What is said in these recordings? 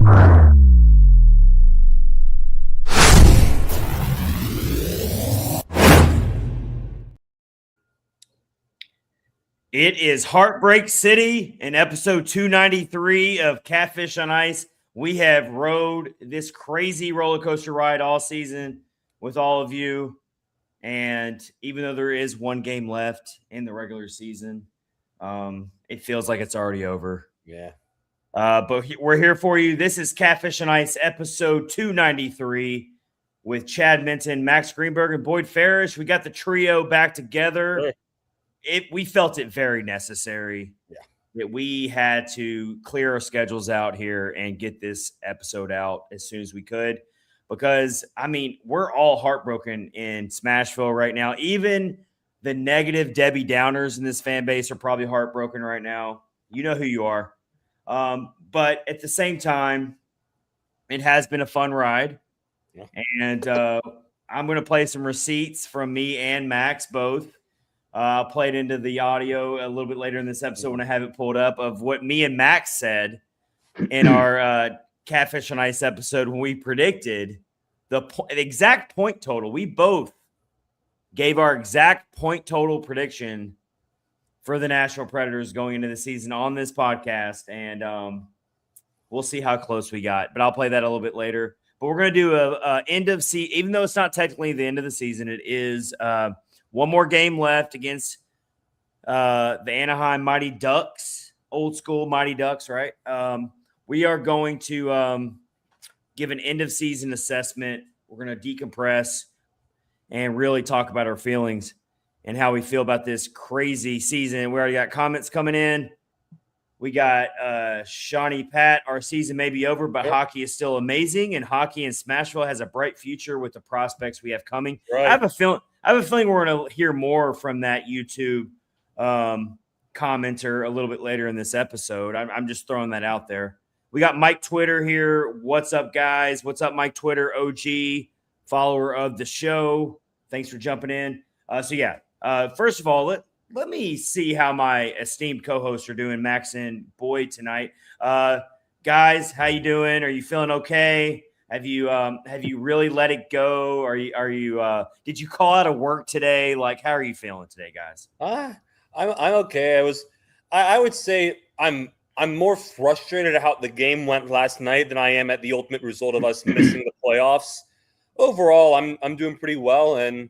It is Heartbreak City in episode 293 of Catfish on Ice. We have rode this crazy roller coaster ride all season with all of you. And even though there is one game left in the regular season, it feels like it's already over. Yeah. But we're here for you. This is Catfish on Ice episode 293 with Chad Minton, Max Greenberg, and Boyd Farrish. We got the trio back together. Sure. We felt it very necessary that we had to clear our schedules out here and get this episode out as soon as we could, because I mean, we're all heartbroken in Smashville right now. Even the negative Debbie Downers in this fan base are probably heartbroken right now. You know who you are. But at the same time, it has been a fun ride. Yeah. And I'm going to play some receipts from me and Max both. I'll play it into the audio a little bit later in this episode when I have it pulled up of what me and Max said in our Catfish on Ice episode when we predicted the exact point total. We both gave our exact point total prediction for the Nashville Predators going into the season on this podcast, and we'll see how close we got. But I'll play that a little bit later. But we're going to do a end of season, even though it's not technically the end of the season. It is one more game left against the Anaheim Mighty Ducks, old school Mighty Ducks, right? We are going to give an end-of-season assessment. We're going to decompress and really talk about our feelings and how we feel about this crazy season. We already got comments coming in. We got Shawnee Pat, our season may be over, but hockey is still amazing, and hockey in Smashville has a bright future with the prospects we have coming. Right. I have a feeling we're going to hear more from that YouTube commenter a little bit later in this episode. I'm just throwing that out there. We got Mike Twitter here. What's up, guys? What's up, Mike Twitter, OG, follower of the show. Thanks for jumping in. First of all, let me see how my esteemed co-hosts are doing, Max and Boyd, tonight. Guys, how you doing? Are you feeling okay? Have you really let it go? Did you call out of work today? Like, how are you feeling today, guys? I'm okay. I would say I'm more frustrated at how the game went last night than I am at the ultimate result of us missing the playoffs. Overall, I'm doing pretty well, and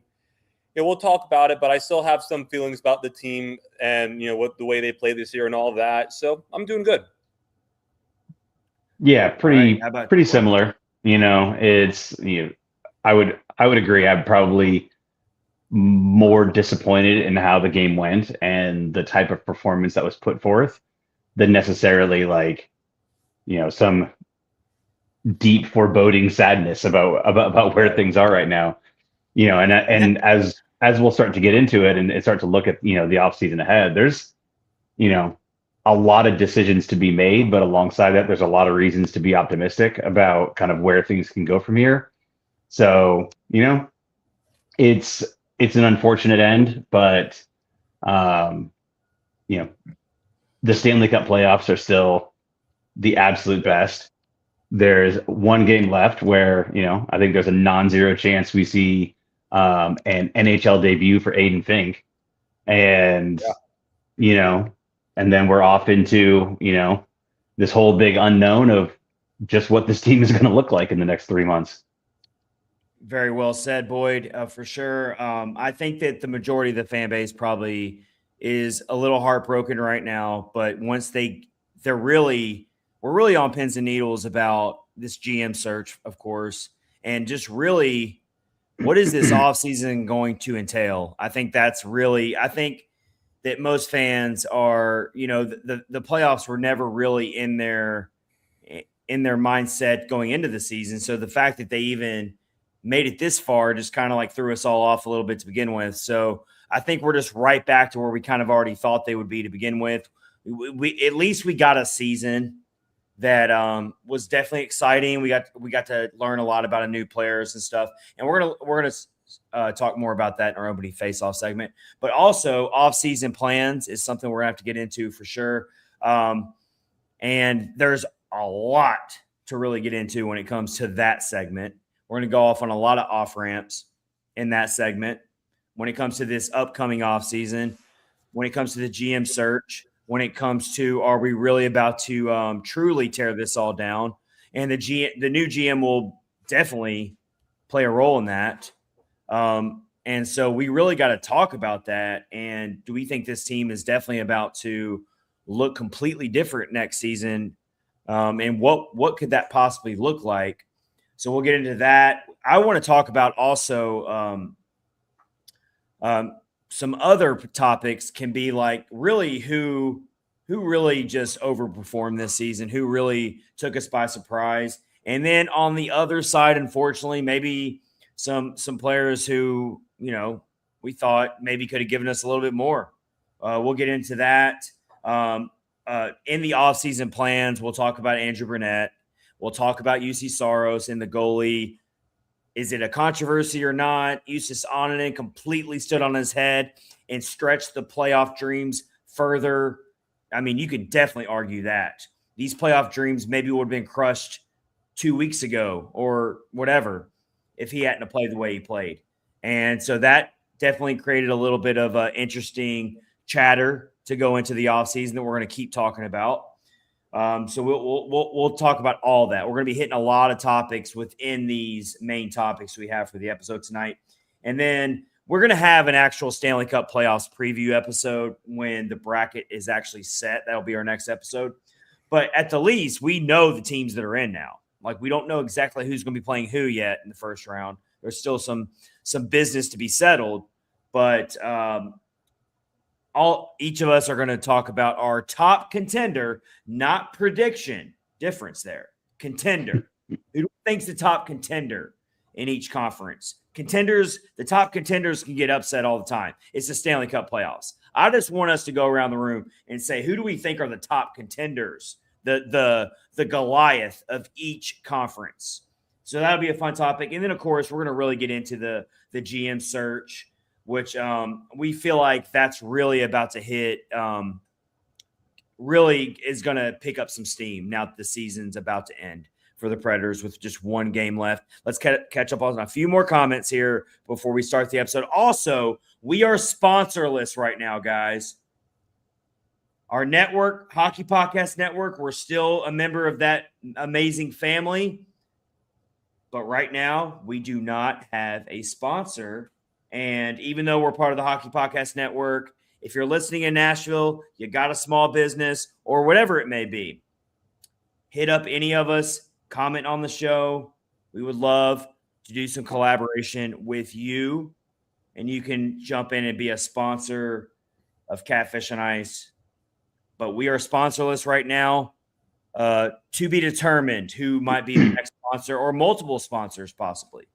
we'll talk about it, but I still have some feelings about the team and what the way they play this year and all that. So I'm doing good. Yeah, pretty similar. It's I would agree. I'm probably more disappointed in how the game went and the type of performance that was put forth than necessarily some deep foreboding sadness about where things are right now. And as we'll start to get into it and start to look at the offseason ahead, there's a lot of decisions to be made, but alongside that, there's a lot of reasons to be optimistic about kind of where things can go from here. So, it's an unfortunate end, but, the Stanley Cup playoffs are still the absolute best. There's one game left where, I think there's a non-zero chance we see an NHL debut for Aiden Fink. And, and then we're off into, this whole big unknown of just what this team is going to look like in the next 3 months. Very well said, Boyd, for sure. I think that the majority of the fan base probably is a little heartbroken right now, but once we're really on pins and needles about this GM search, of course, and just really what is this offseason going to entail? I think that most fans are, the playoffs were never really in their mindset going into the season. So the fact that they even made it this far just kind of threw us all off a little bit to begin with. So I think we're just right back to where we kind of already thought they would be to begin with. We at least we got a season that was definitely exciting. We got to learn a lot about new players and stuff. And we're gonna talk more about that in our opening face-off segment. But also, off-season plans is something we're gonna have to get into for sure. And there's a lot to really get into when it comes to that segment. We're going to go off on a lot of off ramps in that segment when it comes to this upcoming offseason, when it comes to the GM search, when it comes to are we really about to truly tear this all down? And the new GM will definitely play a role in that. And so we really got to talk about that. And do we think this team is definitely about to look completely different next season? And what could that possibly look like? So we'll get into that. I want to talk about also some other topics can be like really who really just overperformed this season, who really took us by surprise. And then on the other side, unfortunately, maybe some players who, we thought maybe could have given us a little bit more. We'll get into that. In the offseason plans, we'll talk about Andrew Burnett. We'll talk about UC Saros and the goalie. Is it a controversy or not? Justus Onanen completely stood on his head and stretched the playoff dreams further. I mean, you could definitely argue that. These playoff dreams maybe would have been crushed 2 weeks ago or whatever if he hadn't played the way he played. And so that definitely created a little bit of interesting chatter to go into the offseason that we're going to keep talking about. So we'll talk about all that. We're going to be hitting a lot of topics within these main topics we have for the episode tonight. And then we're going to have an actual Stanley Cup playoffs preview episode when the bracket is actually set. That'll be our next episode. But at the least, we know the teams that are in now. Like, we don't know exactly who's going to be playing who yet in the first round. There's still some business to be settled. But each of us are going to talk about our top contender, not prediction. Difference there. Contender. Who thinks the top contender in each conference? The top contenders can get upset all the time. It's the Stanley Cup playoffs. I just want us to go around the room and say, who do we think are the top contenders? The Goliath of each conference. So that'll be a fun topic. And then, of course, we're going to really get into the GM search, which we feel like that's really about to hit, really is going to pick up some steam now that the season's about to end for the Predators with just one game left. Let's catch up on a few more comments here before we start the episode. Also, we are sponsorless right now, guys. Our network, Hockey Podcast Network, we're still a member of that amazing family. But right now, we do not have a sponsor. And even though we're part of the Hockey Podcast Network, if you're listening in Nashville, you got a small business or whatever it may be, hit up any of us, comment on the show. We would love to do some collaboration with you. And you can jump in and be a sponsor of Catfish on Ice. But we are sponsorless right now. To be determined who might be the next sponsor or multiple sponsors possibly.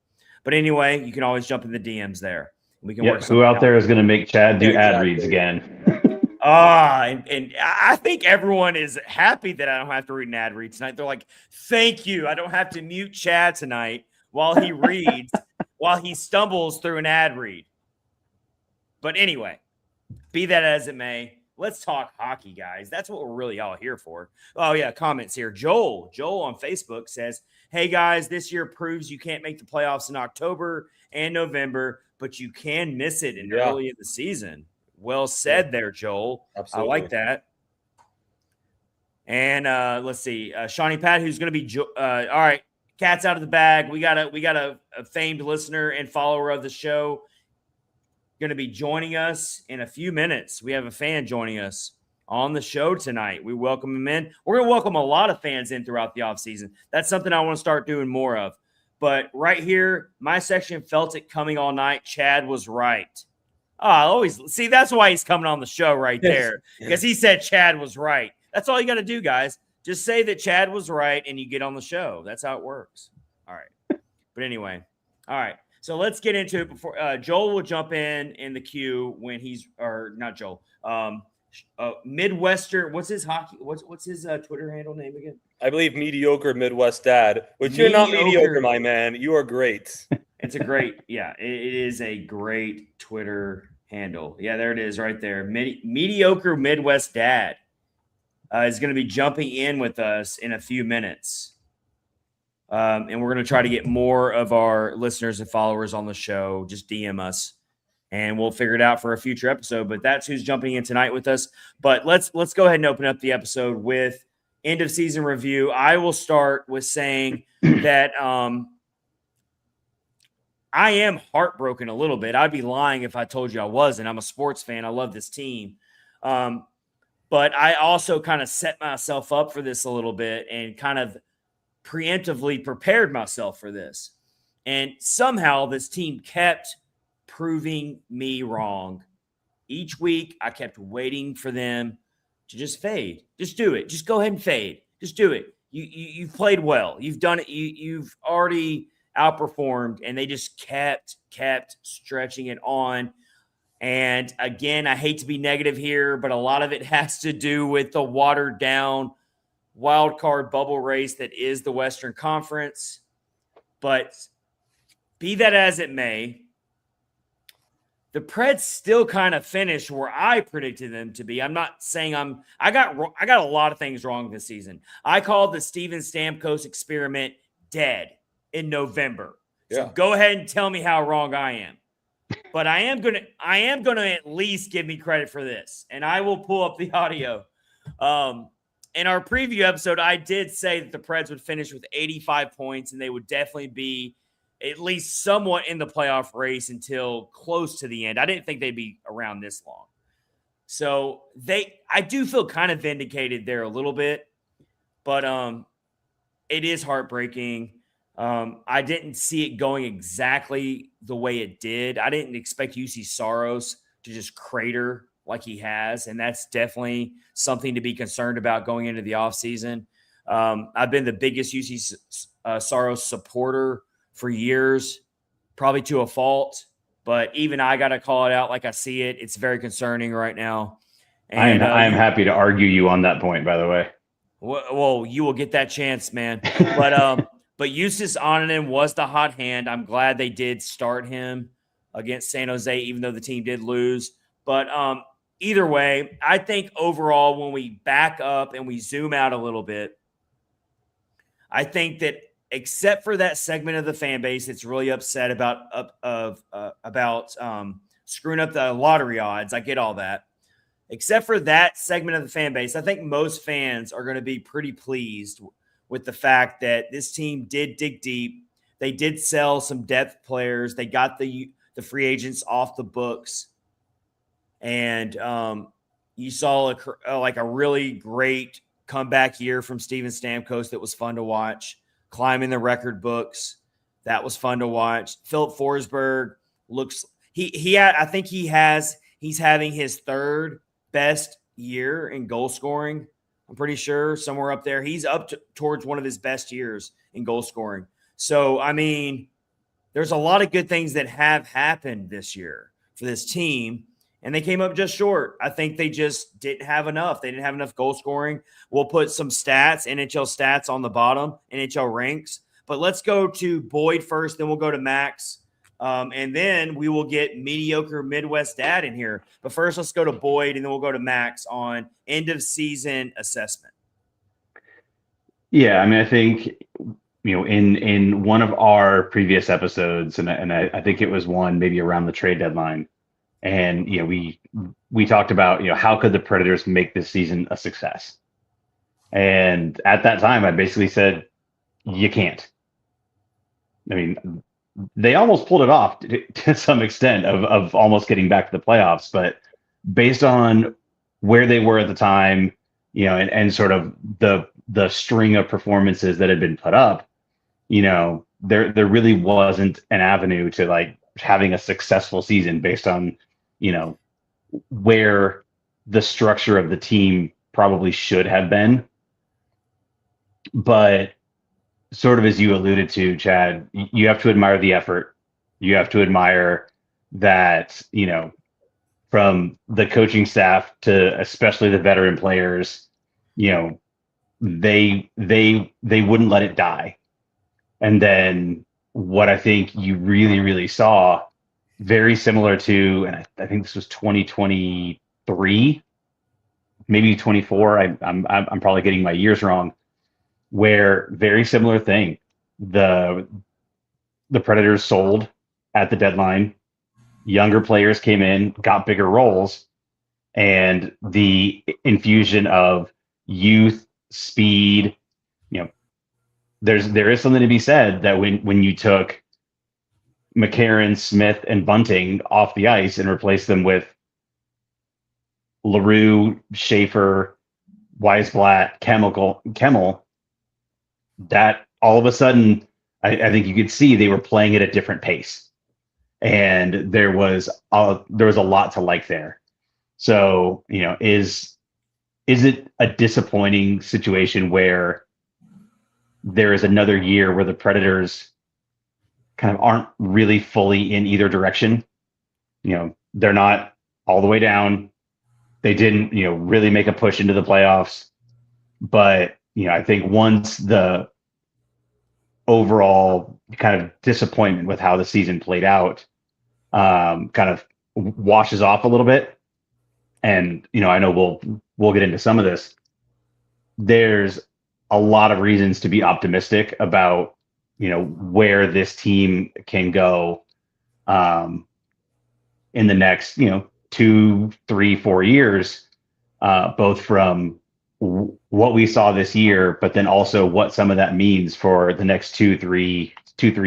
But anyway, you can always jump in the DMs there. We can work. Who out there is going to make Chad do ad reads again? And I think everyone is happy that I don't have to read an ad read tonight. They're like, thank you. I don't have to mute Chad tonight while he reads, while he stumbles through an ad read. But anyway, be that as it may, let's talk hockey, guys. That's what we're really all here for. Oh, yeah, comments here. Joel on Facebook says, hey, guys, this year proves you can't make the playoffs in October and November, but you can miss it early in the season. Well said there, Joel. Absolutely. I like that. And let's see. Shawnee Pat, who's going to be all right, cat's out of the bag. We got a famed listener and follower of the show going to be joining us in a few minutes. We have a fan joining us on the show tonight. We welcome him in. We're going to welcome a lot of fans in throughout the offseason. That's something I want to start doing more of. But right here, my section felt it coming all night. Chad was right. That's why he's coming on the show right there, because he said Chad was right. That's all you got to do, guys. Just say that Chad was right and you get on the show. That's how it works. All right. But anyway, all right. So let's get into it before Joel will jump in the queue when he's, or not Joel, Midwestern. What's his Twitter handle name again? I believe Mediocre Midwest Dad, which you're not mediocre, my man. You are great. It's a great, it is a great Twitter handle. Yeah, there it is right there. Mediocre Midwest Dad is going to be jumping in with us in a few minutes. And we're going to try to get more of our listeners and followers on the show. Just DM us, and we'll figure it out for a future episode. But that's who's jumping in tonight with us. But let's go ahead and open up the episode with end of season review. I will start with saying that I am heartbroken a little bit. I'd be lying if I told you I wasn't. I'm a sports fan. I love this team. But I also kind of set myself up for this a little bit and kind of preemptively prepared myself for this. And somehow this team kept proving me wrong. Each week I kept waiting for them to just fade. Just do it. Just go ahead and fade. Just do it. You've played well. You've done it. You've already outperformed, and they just kept stretching it on. And again, I hate to be negative here, but a lot of it has to do with the watered down wild card bubble race that is the Western Conference. But be that as it may, the Preds still kind of finished where I predicted them to be. I'm not saying I got a lot of things wrong this season. I called the Steven Stamkos experiment dead in November. So go ahead and tell me how wrong I am. But I am gonna at least give me credit for this, and I will pull up the audio. In our preview episode, I did say that the Preds would finish with 85 points, and they would definitely be at least somewhat in the playoff race until close to the end. I didn't think they'd be around this long. So I do feel kind of vindicated there a little bit, but it is heartbreaking. I didn't see it going exactly the way it did. I didn't expect UC Saros to just crater like he has, and that's definitely something to be concerned about going into the offseason. I've been the biggest UC Saros supporter for years, probably to a fault, but even I got to call it out like I see it. It's very concerning right now. And I am happy to argue you on that point, by the way. Well, you will get that chance, man. But Justus Onanen was the hot hand. I'm glad they did start him against San Jose, even though the team did lose. But either way, I think overall, when we back up and we zoom out a little bit, I think that except for that segment of the fan base that's really upset about screwing up the lottery odds, I get all that. Except for that segment of the fan base, I think most fans are going to be pretty pleased with the fact that this team did dig deep. They did sell some depth players. They got the free agents off the books. And you saw a really great comeback year from Steven Stamkos that was fun to watch. Climbing the record books. That was fun to watch. Philip Forsberg looks – I think he's having his third best year in goal scoring. I'm pretty sure somewhere up there. He's up towards one of his best years in goal scoring. So, I mean, there's a lot of good things that have happened this year for this team, and they came up just short. I think they just didn't have enough. They didn't have enough goal scoring. We'll put some stats, NHL stats on the bottom, NHL ranks. But let's go to Boyd first, then we'll go to Max. And then we will get mediocre Midwest dad in here. But first, let's go to Boyd, and then we'll go to Max on end of season assessment. Yeah, I mean, I think in one of our previous episodes, and I think it was one maybe around the trade deadline, and we talked about how could the Predators make this season a success, and at that time I basically said you can't. I mean, they almost pulled it off to some extent of almost getting back to the playoffs, but based on where they were at the time, and sort of the string of performances that had been put up, there really wasn't an avenue to like having a successful season based on, where the structure of the team probably should have been. But sort of as you alluded to, Chad, you have to admire the effort. You have to admire that, from the coaching staff to especially the veteran players, they wouldn't let it die. And then what I think you really, really saw, very similar to, and I think this was 2023, maybe 24. I'm probably getting my years wrong, where very similar thing. the Predators sold at the deadline. Younger players came in, got bigger roles, and the infusion of youth, speed, there is something to be said that when you took McCarron, Smith, and Bunting off the ice and replaced them with LaRue, Schaefer, Weisblatt, Kemmel, that all of a sudden, I think you could see they were playing at a different pace, and there was a lot to like there. So, is it a disappointing situation where there is another year where the Predators kind of aren't really fully in either direction? They're not all the way down. They didn't, really make a push into the playoffs. But, I think once the overall kind of disappointment with how the season played out kind of washes off a little bit, and, I know we'll get into some of this, there's a lot of reasons to be optimistic about, where this team can go in the next, 2, 3, 4 years, both from what we saw this year, but then also what some of that means for the next 2, 3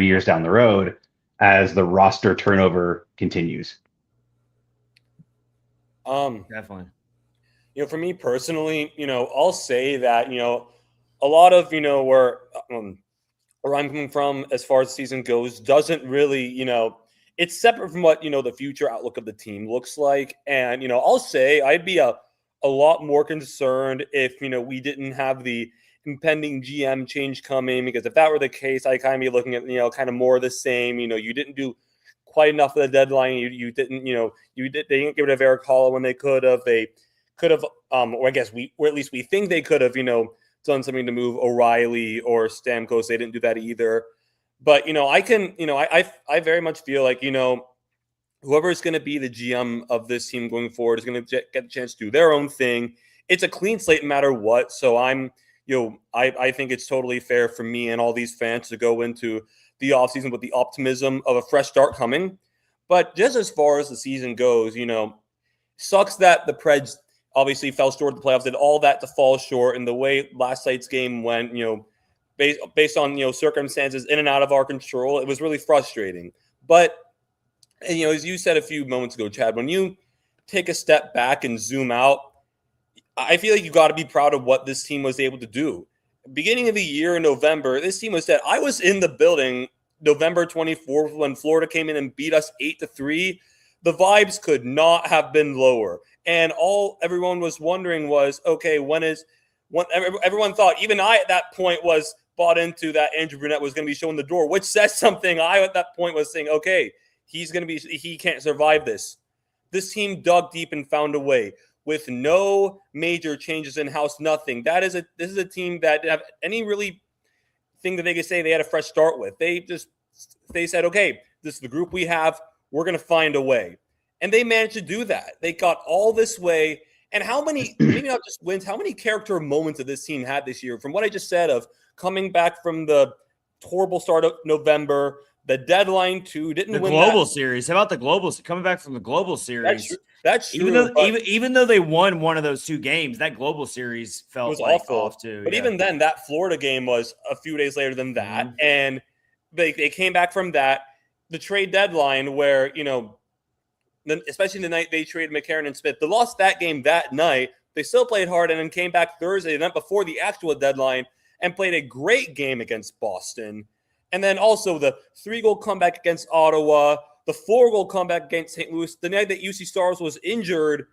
years down the road as the roster turnover continues. Definitely. For me personally, I'll say that, a lot of, where I'm coming from as far as the season goes doesn't really, it's separate from what, the future outlook of the team looks like. And, I'll say I'd be a lot more concerned if, we didn't have the impending GM change coming, because if that were the case, I kind of be looking at, kind of more of the same. You didn't do quite enough of the deadline. You didn't, they didn't get rid of Eric Hall when they could have. They could have, or I guess or at least we think they could have, done something to move O'Reilly or Stamkos. They didn't do that either. But, I very much feel like, whoever is going to be the GM of this team going forward is going to get a chance to do their own thing. It's a clean slate no matter what. So I think it's totally fair for me and all these fans to go into the offseason with the optimism of a fresh start coming. But just as far as the season goes, sucks that the Preds obviously fell short of the playoffs, did all that to fall short. And the way last night's game went, based on, circumstances in and out of our control, it was really frustrating. But, as you said a few moments ago, Chad, when you take a step back and zoom out, I feel like you got to be proud of what this team was able to do. Beginning of the year in November, this team was set. I was in the building November 24th when Florida came in and beat us 8-3. The vibes could not have been lower. And all everyone was wondering was, okay, everyone thought, even I at that point was bought into that Andrew Brunette was going to be showing the door, which says something. I at that point was saying, okay, he can't survive this. This team dug deep and found a way with no major changes in house, nothing. This is a team that didn't have any really thing that they could say they had a fresh start with. They said, okay, this is the group we have. We're going to find a way. And they managed to do that. They got all this way. And how many, maybe not just wins, how many character moments that this team had this year? From what I just said of coming back from the horrible start of November, the deadline too, didn't win the global series. How about the global, coming back from the global series? That's true. Even though they won one of those 2 games, that global series felt like awful. Off too. But even then, that Florida game was a few days later than that. Mm-hmm. And they came back from that. The trade deadline where, especially the night they traded McCarron and Smith, they lost that game that night. They still played hard and then came back Thursday, the night before the actual deadline, and played a great game against Boston. And then also the 3-goal comeback against Ottawa, the 4-goal comeback against St. Louis, the night that UC Stars was injured,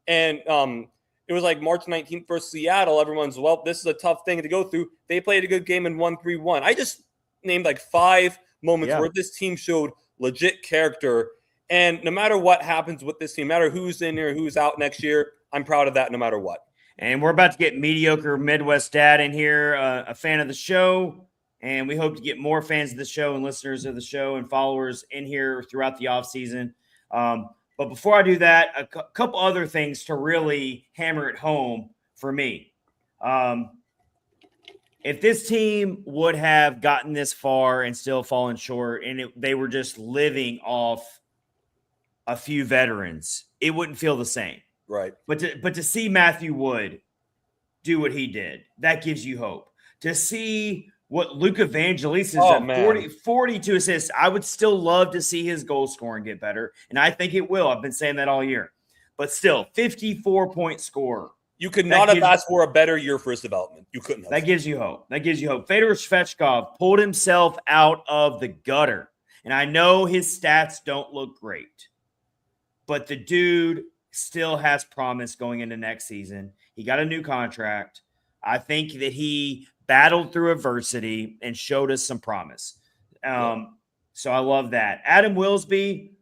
and it was like March 19th versus Seattle. Everyone's, well, this is a tough thing to go through. They played a good game and won 3-1. I just named like 5 moments where this team showed legit character. And no matter what happens with this team, no matter who's in here, who's out next year, I'm proud of that no matter what. And we're about to get mediocre Midwest Dad in here, a fan of the show. And we hope to get more fans of the show and listeners of the show and followers in here throughout the offseason. But before I do that, a couple other things to really hammer it home for me. if this team would have gotten this far and still fallen short, and they were just living off a few veterans, it wouldn't feel the same. Right. But to see Matthew Wood do what he did, that gives you hope. To see what Luke Evangelista has 42 assists, I would still love to see his goal scoring get better, and I think it will. I've been saying that all year. But still, 54-point scorer. You could not have asked for a better year for his development. You couldn't have. That gives you hope. Fedor Svechkov pulled himself out of the gutter. And I know his stats don't look great, but the dude still has promise going into next season. He got a new contract. I think that he battled through adversity and showed us some promise. So I love that. Adam Wilsby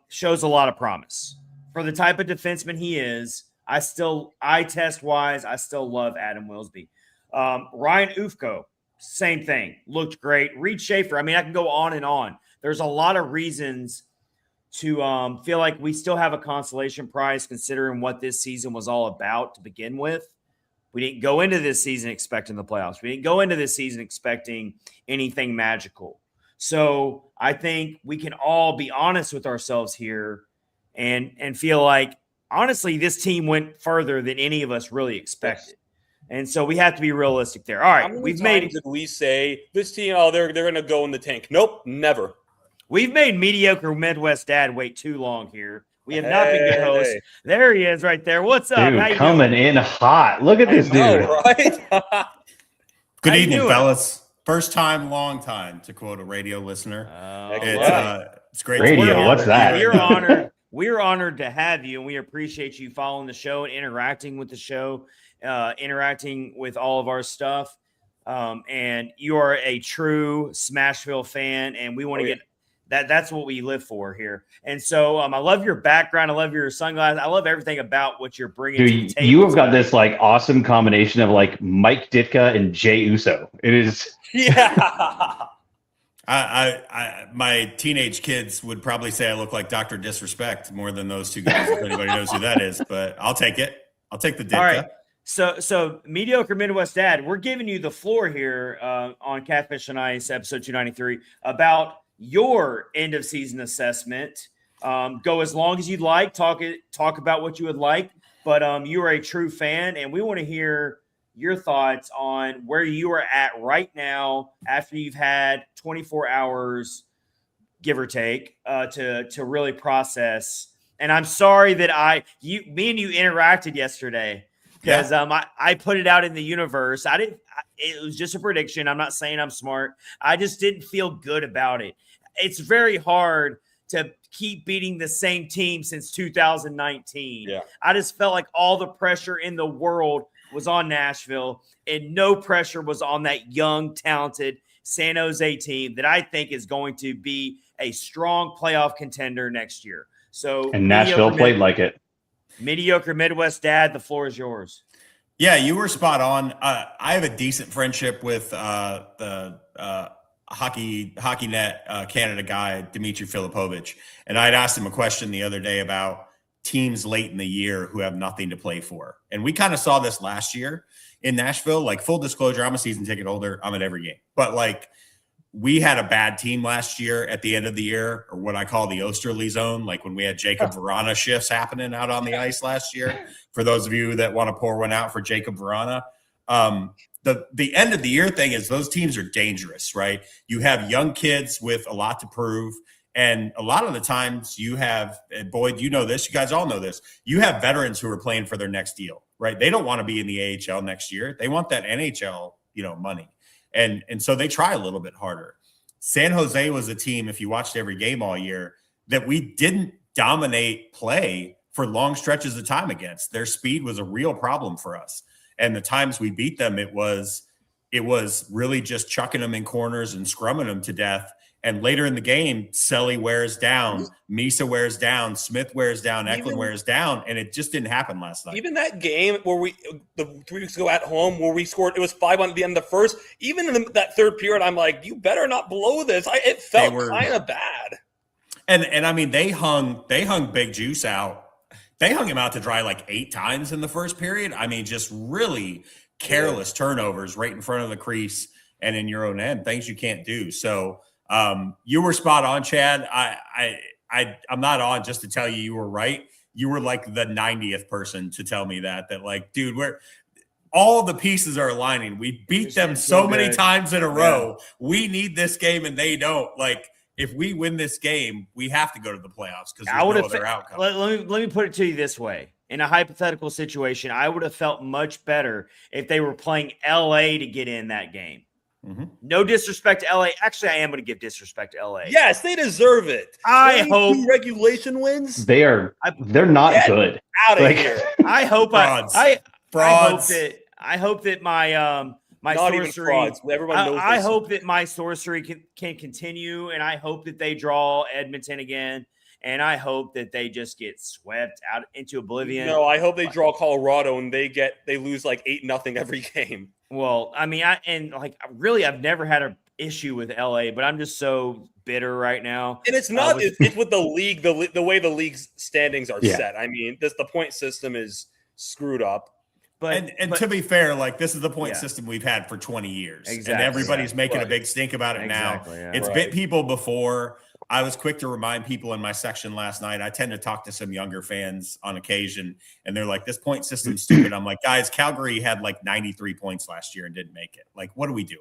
shows a lot of promise. For the type of defenseman he is, eye test wise, I still love Adam Wilsby. Ryan Ufko, same thing. Looked great. Reed Schaefer, I mean, I can go on and on. There's a lot of reasons to feel like we still have a consolation prize considering what this season was all about to begin with. We didn't go into this season expecting the playoffs. We didn't go into this season expecting anything magical. So I think we can all be honest with ourselves here and feel like, honestly, this team went further than any of us really expected. And so we have to be realistic there. All right, how many times did we say this team, they're going to go in the tank? Nope, never. We've made mediocre Midwest Dad wait too long here. We have not been good hosts. There he is right there. What's up? Dude, coming in hot. Look at this dude. Right? Good evening, fellas. First time, long time, to quote a radio listener. It's great. Radio, what's that? We're honored to have you, and we appreciate you following the show and interacting with the show, interacting with all of our stuff. And you are a true Smashville fan, and we want to get that. That's what we live for here. And so I love your background. I love your sunglasses. I love everything about what you're bringing to the table. You have got this like awesome combination of like Mike Ditka and Jay Uso. It is. Yeah. My teenage kids would probably say I look like Dr. Disrespect more than those two guys, if anybody knows who that is, but I'll take it. I'll take the Ditka. All right. So mediocre Midwest Dad, we're giving you the floor here on Catfish and Ice, episode 293, about your end of season assessment. Go as long as you'd like. Talk about what you would like, but you are a true fan, and we want to hear your thoughts on where you are at right now after you've had 24 hours, give or take, to really process. And I'm sorry that me and you interacted yesterday because I put it out in the universe. It was just a prediction. I'm not saying I'm smart. I just didn't feel good about it. It's very hard to keep beating the same team since 2019. Yeah. I just felt like all the pressure in the world was on Nashville, and no pressure was on that young, talented San Jose team that I think is going to be a strong playoff contender next year. So, and Nashville played like it. Mediocre Midwest Dad, the floor is yours. Yeah, you were spot on. I have a decent friendship with the HockeyNet Canada guy, Dmitry Filipovich, and I'd asked him a question the other day about teams late in the year who have nothing to play for. And we kind of saw this last year in Nashville. Like, full disclosure, I'm a season ticket holder. I'm at every game. But like, we had a bad team last year at the end of the year, or what I call the Osterley zone, like when we had Jacob Verana shifts happening out on the ice last year. For those of you that want to pour one out for Jacob Verana, the end of the year thing is those teams are dangerous, right? You have young kids with a lot to prove. And a lot of the times you have, Boyd, you know this, you guys all know this, you have veterans who are playing for their next deal, right? They don't want to be in the AHL next year. They want that NHL, money. And so they try a little bit harder. San Jose was a team, if you watched every game all year, that we didn't dominate play for long stretches of time against. Their speed was a real problem for us. And the times we beat them, it was really just chucking them in corners and scrumming them to death. And later in the game, Selly wears down, Misa wears down, Smith wears down, Eklund wears down, and it just didn't happen last night. Even that game where the 3 weeks ago at home, where we scored, it was 5-1 at the end of the first. Even in that third period, I'm like, you better not blow this. It felt kind of bad. And I mean, they hung Big Juice out. They hung him out to dry like 8 times in the first period. I mean, just really careless turnovers right in front of the crease and in your own end, things you can't do. So you were spot on, Chad. I'm not on just to tell you were right. You were like the 90th person to tell me that like, dude, all the pieces are aligning. We beat them so many times in a row. We need this game and they don't. Like, if we win this game, we have to go to the playoffs because there's no other outcome. Let me put it to you this way. In a hypothetical situation, I would have felt much better if they were playing LA to get in that game. Mm-hmm. No disrespect to LA. Actually, I am going to give disrespect to LA. Yes, they deserve it. I hope regulation wins. They're not good. Out of here. I hope frauds. I hope that my my not sorcery. Even frauds. Everyone knows I hope that my sorcery can continue, and I hope that they draw Edmonton again, and I hope that they just get swept out into oblivion. No, I hope they draw Colorado and they lose like 8-0 every game. Well, I mean, I've never had an issue with LA, but I'm just so bitter right now. And it's not it's with the league, the way the league's standings are set. I mean, the point system is screwed up. But to be fair, like, this is the point system we've had for 20 years. Exactly. And everybody's making a big stink about it now. Yeah. It's bit people before. I was quick to remind people in my section last night. I tend to talk to some younger fans on occasion, and they're like, this point system's stupid. I'm like, guys, Calgary had like 93 points last year and didn't make it. Like, what are we doing?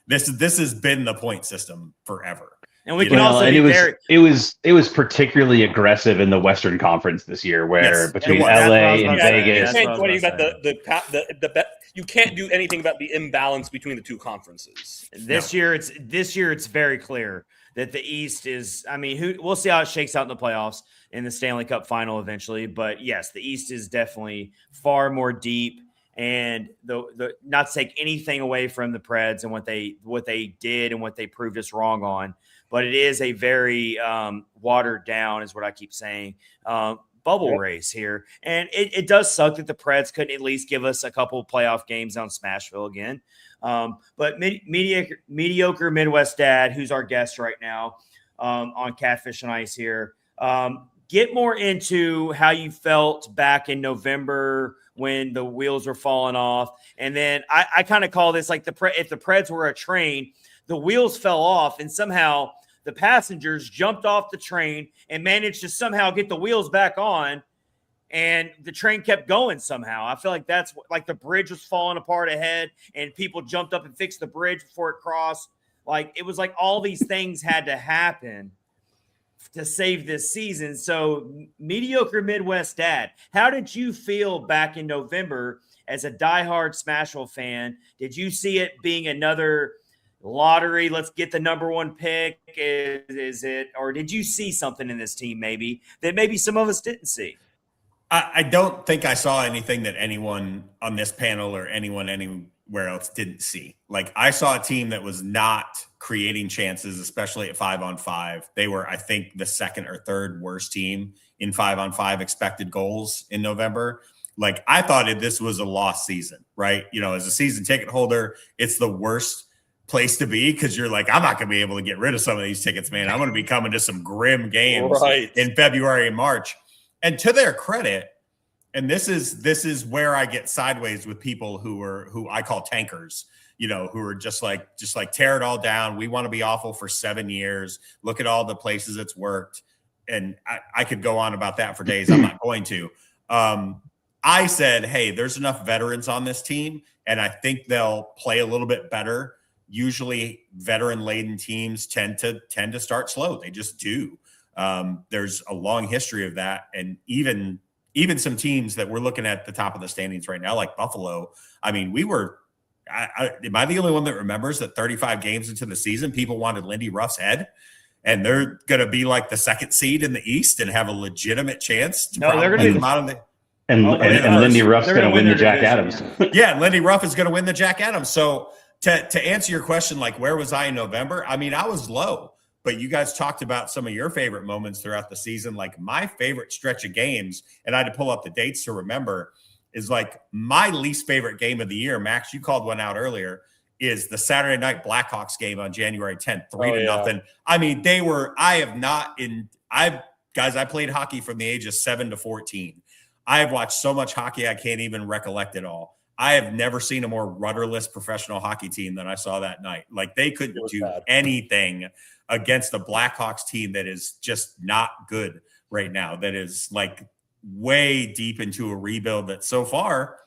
This has been the point system forever. And we can also it was particularly aggressive in the Western Conference this year, where between LA and Vegas, you can't do anything about the imbalance between the two conferences. This year it's very clear that the East is. I mean, we'll see how it shakes out in the playoffs in the Stanley Cup final eventually. But yes, the East is definitely far more deep. And the not to take anything away from the Preds and what they did and what they proved us wrong on, but it is a very watered down, is what I keep saying, bubble race here. And it does suck that the Preds couldn't at least give us a couple playoff games on Smashville again. But mediocre Midwest Dad, who's our guest right now on Catfish and Ice here, get more into how you felt back in November when the wheels were falling off. And then I kind of call this like if the Preds were a train, the wheels fell off and somehow the passengers jumped off the train and managed to somehow get the wheels back on, and the train kept going somehow. I feel like that's like the bridge was falling apart ahead and people jumped up and fixed the bridge before it crossed. Like, it was like all these things had to happen to save this season. So, mediocre Midwest Dad, how did you feel back in November as a diehard Smashville fan? Did you see it being another lottery? Let's get the number one pick. Is it, or did you see something in this team maybe that maybe some of us didn't see? I don't think I saw anything that anyone on this panel or anyone anywhere else didn't see. Like, I saw a team that was not creating chances, especially at 5-on-5. They were, I think, the second or third worst team in 5-on-5 expected goals in November. Like, I thought this was a lost season, right? You know, as a season ticket holder, it's the worst place to be because you're like, I'm not going to be able to get rid of some of these tickets, man. I'm going to be coming to some grim games in February and March. And to their credit, and this is where I get sideways with people who I call tankers, you know, who are just like tear it all down. We want to be awful for 7 years. Look at all the places it's worked. And I could go on about that for days. I'm not going to. I said, hey, there's enough veterans on this team, and I think they'll play a little bit better. Usually veteran-laden teams tend to start slow. They just do. There's a long history of that. And even some teams that we're looking at the top of the standings right now, like Buffalo, I mean, am I the only one that remembers that 35 games into the season, people wanted Lindy Ruff's head, and they're going to be like the second seed in the East and have a legitimate chance to they're going to be bottom. And Lindy Ruff's going to win the Jack Adams. Yeah, Lindy Ruff is going to win the Jack Adams. So to answer your question, like, where was I in November? I mean, I was low. But you guys talked about some of your favorite moments throughout the season. Like, my favorite stretch of games, and I had to pull up the dates to remember, is like my least favorite game of the year. Max, you called one out earlier, is the Saturday night Blackhawks game on January 10th, 3-0. I mean, I played hockey from the age of 7 to 14. I have watched so much hockey, I can't even recollect it all. I have never seen a more rudderless professional hockey team than I saw that night. Like they couldn't do anything against the Blackhawks team that is just not good right now. That is like way deep into a rebuild that so far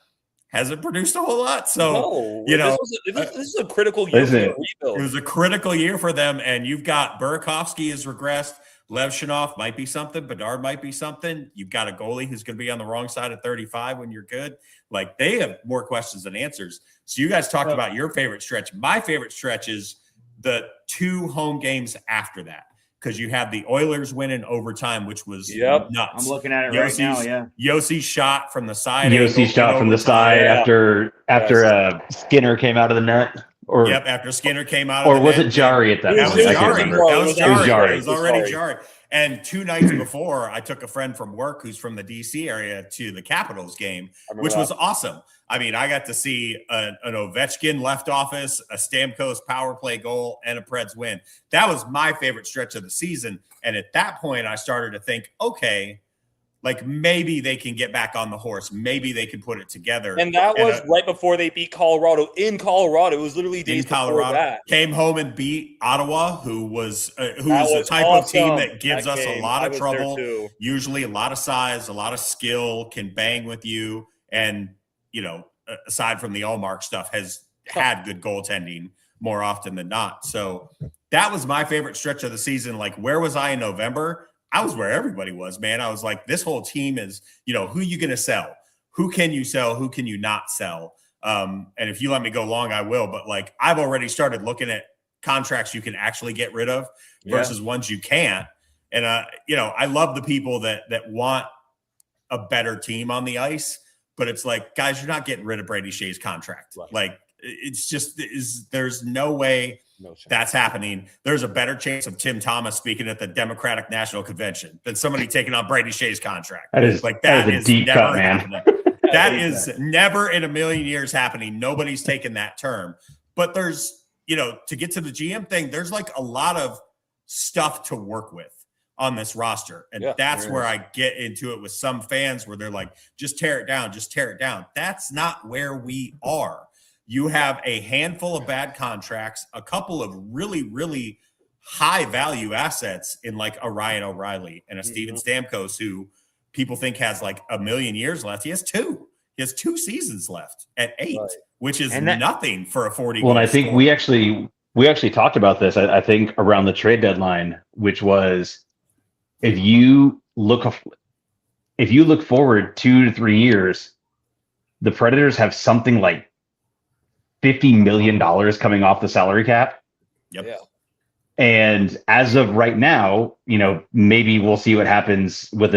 hasn't produced a whole lot. So, this is a critical year for the rebuild. It was a critical year for them. And you've got Burakovsky has regressed. Lev Shanov might be something. Bedard might be something. You've got a goalie who's going to be on the wrong side of 35 when you're good. Like they have more questions than answers. So you guys talked about your favorite stretch. My favorite stretch is the 2 home games after that. Because you have the Oilers win in overtime, which was nuts. I'm looking at it right now, yeah. Yossi's shot from the side. Yossi's shot from the side after Skinner came out of the net. After Skinner came out of the net. Or was it Jari at that point? I can't remember. That was Jari. It was already Jari. And 2 nights before, I took a friend from work who's from the D.C. area to the Capitals game, which was awesome. I mean, I got to see an Ovechkin left office, a Stamkos power play goal, and a Preds win. That was my favorite stretch of the season. And at that point, I started to think, okay, like maybe they can get back on the horse. Maybe they can put it together. And that was right before they beat Colorado in Colorado. It was literally days before that. Came home and beat Ottawa, who was the type of team that gives us a lot of trouble. Usually a lot of size, a lot of skill, can bang with you. And, aside from the Allmark stuff, has had good goaltending more often than not. So that was my favorite stretch of the season. Like, where was I in November? I was where everybody was, man. I was like, this whole team is, who are you going to sell? Who can you sell? Who can you not sell? And if you let me go long, I will. But like, I've already started looking at contracts you can actually get rid of versus ones you can't. And, I love the people that want a better team on the ice, but it's like, guys, you're not getting rid of Brady Shea's contract. Right. Like, it's just, there's no way that's happening. There's a better chance of Tim Thomas speaking at the Democratic National Convention than somebody taking on Brady Shea's contract. That is a deep cut, man. That is never in a million years happening. Nobody's taken that term. But there's, to get to the GM thing, there's like a lot of stuff to work with on this roster. And that's where I get into it with some fans where they're like, just tear it down, just tear it down. That's not where we are. You have a handful of bad contracts, a couple of really, really high value assets in like a Ryan O'Reilly and a Steven Stamkos, who people think has like a million years left. He has 2. He has 2 seasons left at 8, which is nothing for a 40. Well, and I think we actually talked about this. I think around the trade deadline, which was if you look forward 2 to 3 years, the Predators have something like $50 million coming off the salary cap. Yep. Yeah. And as of right now, maybe we'll see what happens with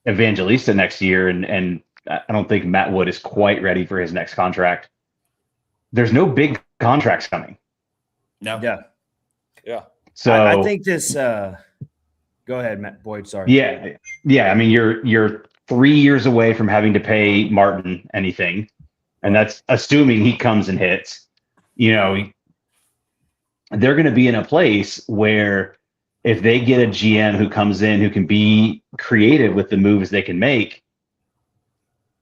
Evangelista next year. And I don't think Matt Wood is quite ready for his next contract. There's no big contracts coming. No. Yeah. Yeah. So I think this, go ahead, Matt Boyd. Sorry. Yeah. Yeah. I mean, you're 3 years away from having to pay Martin anything. And that's assuming he comes and hits. They're going to be in a place where if they get a GM who comes in who can be creative with the moves they can make,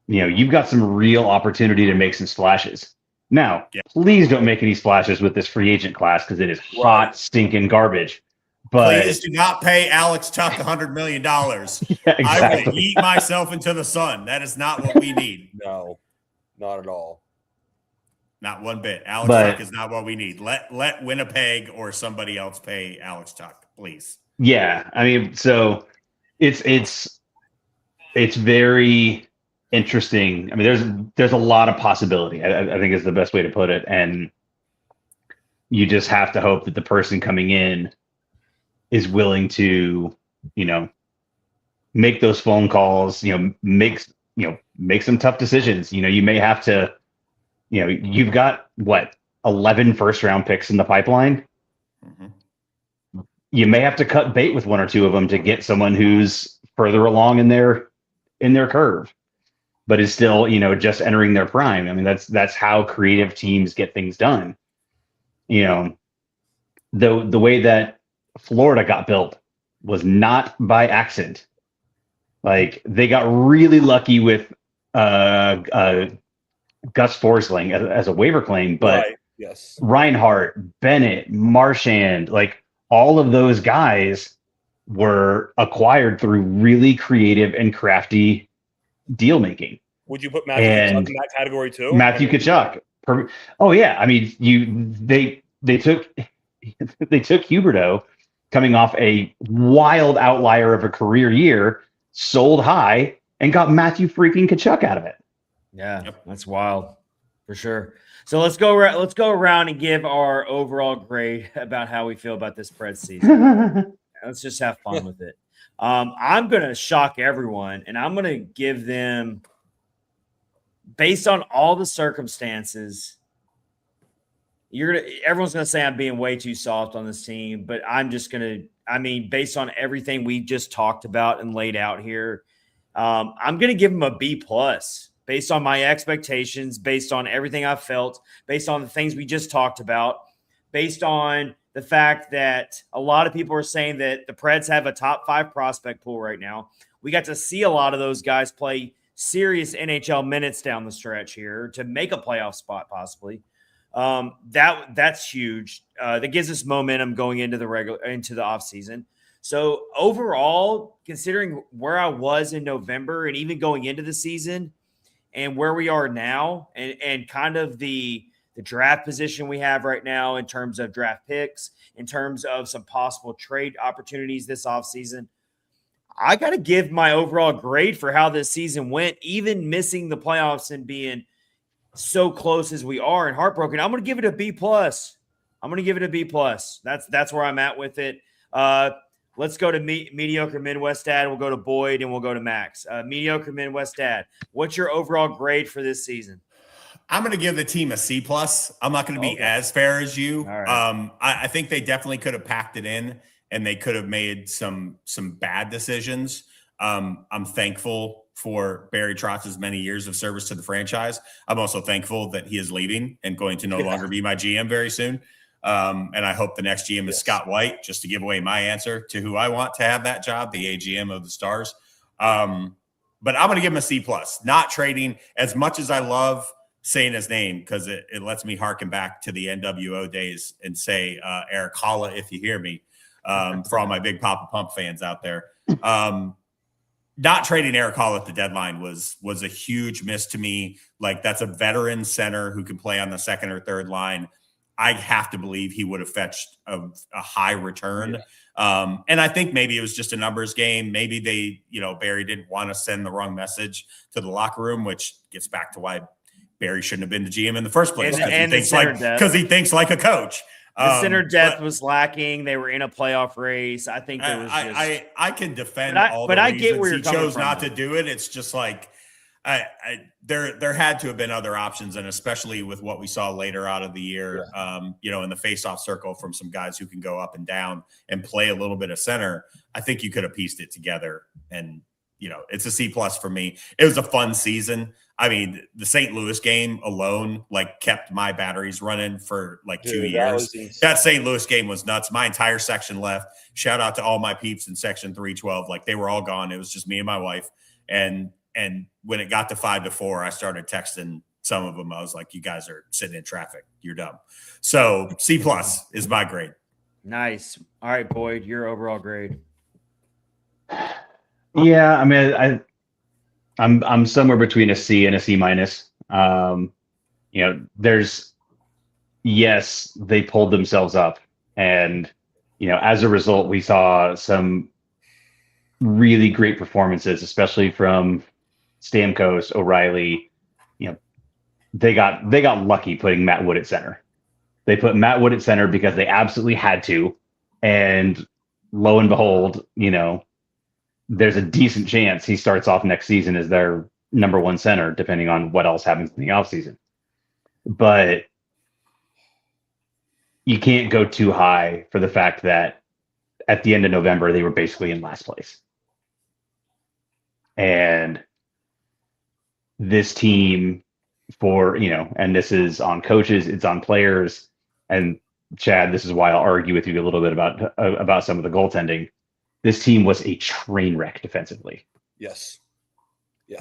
you've got some real opportunity to make some splashes. Now, please don't make any splashes with this free agent class because it is hot, stinking garbage. But please do not pay Alex Tuck $100 million. Exactly. I will eat myself into the sun. That is not what we need. No. Not at all. Not one bit. Alex Tuck is not what we need. Let Winnipeg or somebody else pay Alex Tuck, please. Yeah, I mean, so it's very interesting. I mean, there's a lot of possibility. I think is the best way to put it, and you just have to hope that the person coming in is willing to, make those phone calls. Make some tough decisions. You may have to, you've got 11 first-round picks in the pipeline. Mm-hmm. You may have to cut bait with 1 or 2 of them to get someone who's further along in their curve, but is still, just entering their prime. I mean, that's how creative teams get things done. The way that Florida got built was not by accident. Like they got really lucky with Gus Forsling as a waiver claim, but Right. Yes. Reinhart, Bennett, Marchand, like all of those guys were acquired through really creative and crafty deal making. Would you put Matthew Tkachuk And in that category too? Matthew Tkachuk. Oh yeah, I mean they took Huberdeau coming off a wild outlier of a career year, sold high, and got Matthew freaking Tkachuk out of it. Yeah, that's wild for sure. So let's go around and give our overall grade about how we feel about this Preds season. Let's just have fun with it. I'm gonna shock everyone, and I'm gonna give them, based on all the circumstances, everyone's gonna say I'm being way too soft on this team, but I'm just gonna. I mean, based on everything we just talked about and laid out here, I'm gonna give them a B plus. Based on my expectations, based on everything I've felt, based on the things we just talked about, based on the fact that a lot of people are saying that the Preds have a top 5 prospect pool right now. We got to see a lot of those guys play serious NHL minutes down the stretch here to make a playoff spot possibly. That's huge. That gives us momentum going into the offseason. So overall, considering where I was in November and even going into the season, and where we are now and kind of the draft position we have right now in terms of draft picks, in terms of some possible trade opportunities this offseason, I got to give my overall grade for how this season went, even missing the playoffs and being so close as we are and heartbroken. I'm going to give it a B plus. That's where I'm at with it. Let's go to mediocre Midwest Dad. We'll go to Boyd and we'll go to Max. Mediocre Midwest Dad, what's your overall grade for this season? I'm going to give the team a C plus. I'm not going to be as fair as you. Right. I think they definitely could have packed it in, and they could have made some bad decisions. I'm thankful for Barry Trotz's many years of service to the franchise. I'm also thankful that he is leaving and going to no longer be my GM very soon. And I hope the next GM is Scott White, just to give away my answer to who I want to have that job, the AGM of the Stars. But I'm going to give him a C plus. Not trading, as much as I love saying his name, because it lets me harken back to the NWO days and say Eric Holla, if you hear me, for all my big Papa Pump fans out there. Not trading Eric Holla at the deadline was a huge miss to me. Like, that's a veteran center who can play on the second or third line. I have to believe he would have fetched a high return. Yeah. And I think maybe it was just a numbers game. Maybe Barry didn't want to send the wrong message to the locker room, which gets back to why Barry shouldn't have been the GM in the first place. Because he thinks like a coach. The center depth was lacking. They were in a playoff race. I think there was I can defend but I get where you're he chose not to do it. It's just like there had to have been other options, and especially with what we saw later out of the year, in the face-off circle from some guys who can go up and down and play a little bit of center. I think you could have pieced it together, and it's a C plus for me. It was a fun season. I mean, the St. Louis game alone, kept my batteries running for 2 years. That St. Louis game was nuts. My entire section left. Shout out to all my peeps in section 312. They were all gone. It was just me and my wife. And when it got to 5-4, I started texting some of them. I was like, you guys are sitting in traffic. You're dumb. So C plus is my grade. Nice. All right, Boyd, your overall grade. Yeah, I mean, I'm somewhere between a C and a C minus. They pulled themselves up, and as a result, we saw some really great performances, especially from Stamkos, O'Reilly. They got lucky putting Matt Wood at center. They put Matt Wood at center because they absolutely had to, and lo and behold, there's a decent chance he starts off next season as their number one center, depending on what else happens in the offseason. But you can't go too high for the fact that at the end of November, they were basically in last place. And this team and this is on coaches, it's on players. And Chad, this is why I'll argue with you a little bit about some of the goaltending. This team was a train wreck defensively. Yes.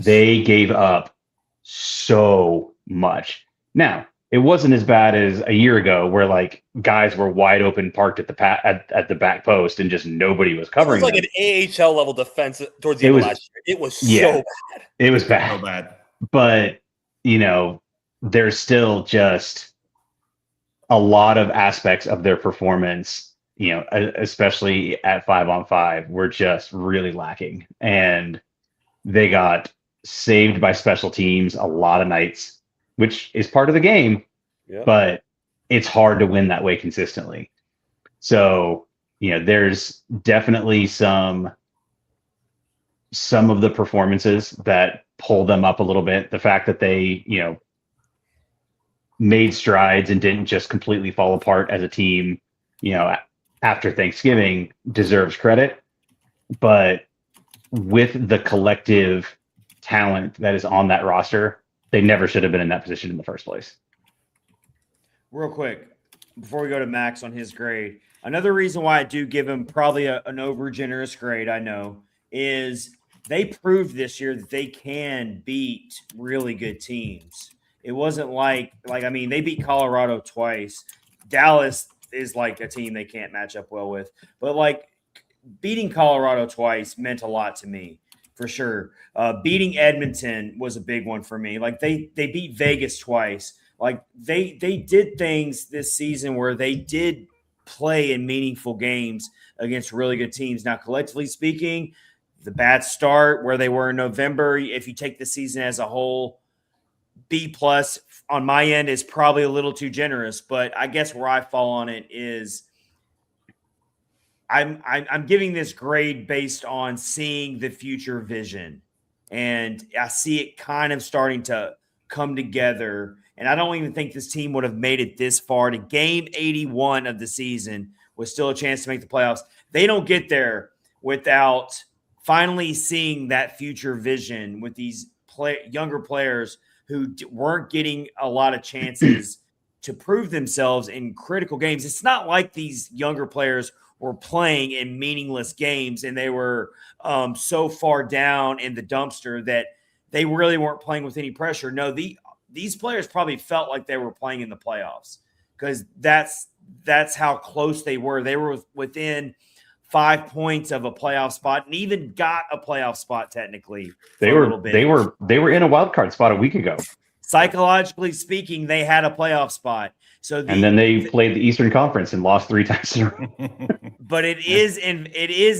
They gave up so much. Now, it wasn't as bad as a year ago where like guys were wide open parked at the back post and just nobody was It covering was like them. an AHL level defense towards the end of last year. It was so bad. It was bad. So bad. But, there's still just a lot of aspects of their performance, especially at 5-on-5, were just really lacking. And they got saved by special teams a lot of nights, which is part of the game, but it's hard to win that way consistently. So, there's definitely some of the performances that pull them up a little bit. The fact that they, made strides and didn't just completely fall apart as a team, after Thanksgiving deserves credit. But with the collective talent that is on that roster, they never should have been in that position in the first place. Real quick, before we go to Max on his grade, another reason why I do give him probably an over generous grade, I know, is they proved this year that they can beat really good teams. It wasn't like they beat Colorado twice. Dallas is like a team they can't match up well with. But like beating Colorado twice meant a lot to me, for sure. Beating Edmonton was a big one for me. Like they beat Vegas twice. Like they did things this season where they did play in meaningful games against really good teams. Now, collectively speaking, the bad start where they were in November, if you take the season as a whole, B+ on my end is probably a little too generous, but I guess where I fall on it is I'm giving this grade based on seeing the future vision, and I see it kind of starting to come together. And I don't even think this team would have made it this far to game 81 of the season with still a chance to make the playoffs. They don't get there without finally seeing that future vision with these younger players who weren't getting a lot of chances to prove themselves in critical games. It's not like these younger players were playing in meaningless games and they were so far down in the dumpster that they really weren't playing with any pressure. No, these players probably felt like they were playing in the playoffs because that's how close they were. They were within 5 points of a playoff spot and even got a playoff spot technically. They were in a wild card spot a week ago. Psychologically speaking, they had a playoff spot. And then they played the Eastern Conference and lost 3 times in a row. But it is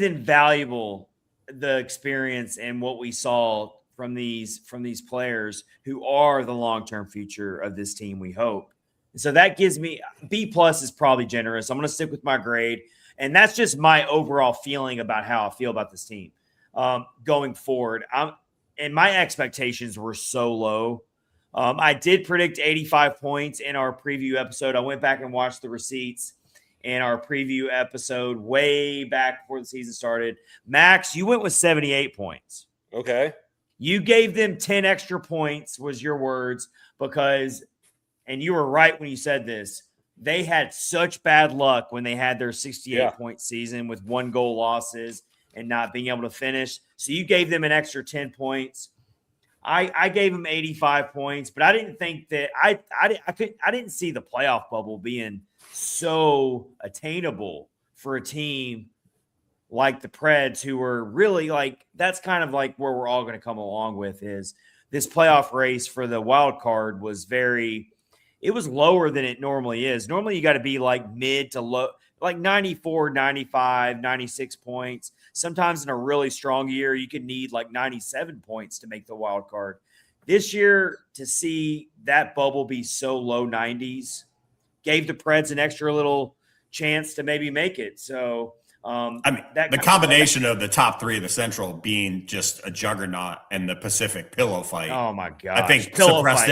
invaluable, the experience and what we saw from these players who are the long-term future of this team, we hope. And so that gives me B+ is probably generous. I'm going to stick with my grade. And that's just my overall feeling about how I feel about this team going forward. And my expectations were so low. I did predict 85 points in our preview episode. I went back and watched the receipts in our preview episode way back before the season started. Max, you went with 78 points. Okay. You gave them 10 extra points, was your words, because, and you were right when you said this, they had such bad luck when they had their 68-point season with 1-goal losses and not being able to finish. So you gave them an extra 10 points. I gave them 85 points, but I didn't think that I didn't see the playoff bubble being so attainable for a team like the Preds, who were really like, that's kind of like where we're all going to come along with is this playoff race for the wild card was it was lower than it normally is. Normally you got to be like mid to low, like 94, 95, 96 points. Sometimes in a really strong year, you could need like 97 points to make the wild card. This year, to see that bubble be so low 90s gave the Preds an extra little chance to maybe make it. So, the combination of the top 3 of the Central being just a juggernaut and the Pacific pillow fight. Oh my God! I think suppressed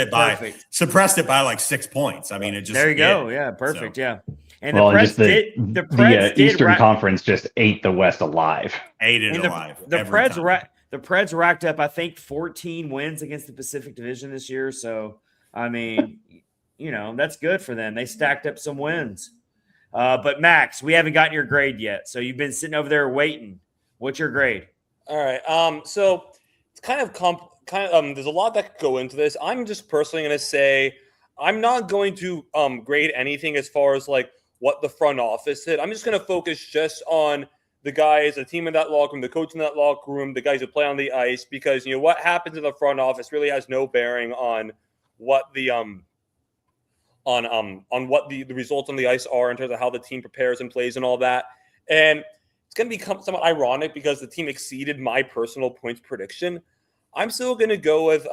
it by like 6 points. I mean, it just there you go. Yeah, perfect. So. Yeah, and the Eastern Conference just ate the West alive. Alive. The Preds racked up, I think, 14 wins against the Pacific Division this year. So, I mean, that's good for them. They stacked up some wins. But Max, we haven't gotten your grade yet. So you've been sitting over there waiting. What's your grade? All right. So it's kind of there's a lot that could go into this. I'm just personally going to say I'm not going to grade anything as far as like what the front office did. I'm just going to focus just on the guys, the team in that locker room, the coach in that locker room, the guys who play on the ice, because what happens in the front office really has no bearing on what the on what the results on the ice are in terms of how the team prepares and plays and all that. And it's going to become somewhat ironic because the team exceeded my personal points prediction. I'm still going to go with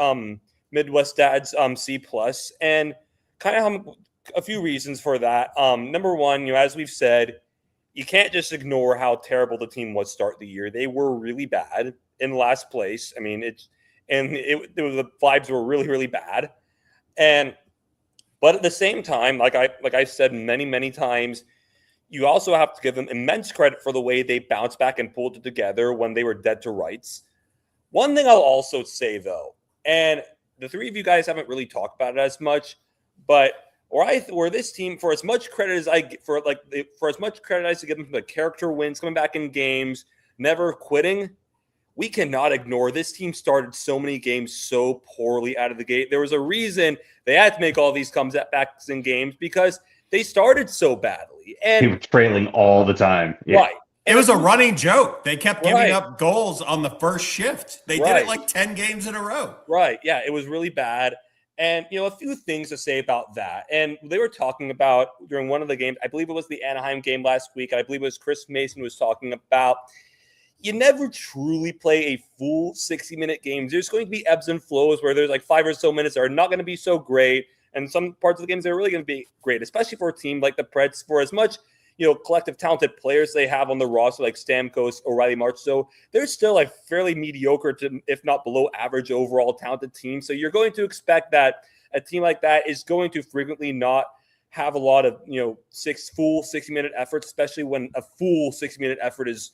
Midwest Dad's C+, and kind of a few reasons for that. Number one, as we've said, you can't just ignore how terrible the team was start the year. They were really bad in last place. I mean, the vibes were really, really bad. But at the same time, like I've said many, many times, you also have to give them immense credit for the way they bounced back and pulled it together when they were dead to rights. One thing I'll also say, though, and the three of you guys haven't really talked about it as much, but where this team, for as much credit as I give for as much credit as I give them for the character wins, coming back in games, never quitting, we cannot ignore this team started so many games so poorly out of the gate. There was a reason they had to make all these comebacks in games because they started so badly. And he was trailing all the time. Yeah. Right. It was a running joke. They kept giving up goals on the first shift. They did it like 10 games in a row. Right. Yeah, it was really bad. And, a few things to say about that. And they were talking about during one of the games, I believe it was the Anaheim game last week, and I believe it was Chris Mason was talking about, you never truly play a full 60-minute game. There's going to be ebbs and flows where there's like 5 or so minutes that are not going to be so great. And some parts of the games are really going to be great, especially for a team like the Preds, for as much collective talented players they have on the roster, like Stamkos, O'Reilly, Marchessault. They're still like fairly mediocre to, if not below average overall talented team. So you're going to expect that a team like that is going to frequently not have a lot of, full 60-minute efforts, especially when a full 60-minute effort is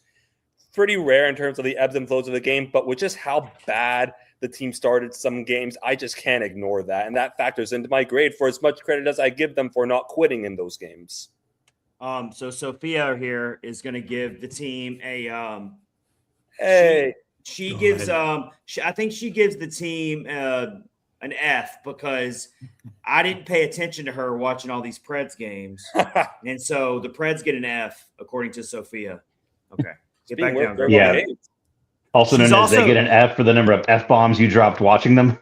pretty rare in terms of the ebbs and flows of the game. But with just how bad the team started some games, I just can't ignore that. And that factors into my grade for as much credit as I give them for not quitting in those games. So Sophia here is going to give the team a she gives I think she gives the team an F because I didn't pay attention to her watching all these Preds games. And so the Preds get an F according to Sophia. Okay. Get back down. Yeah. Also known as they get an F for the number of F-bombs you dropped watching them.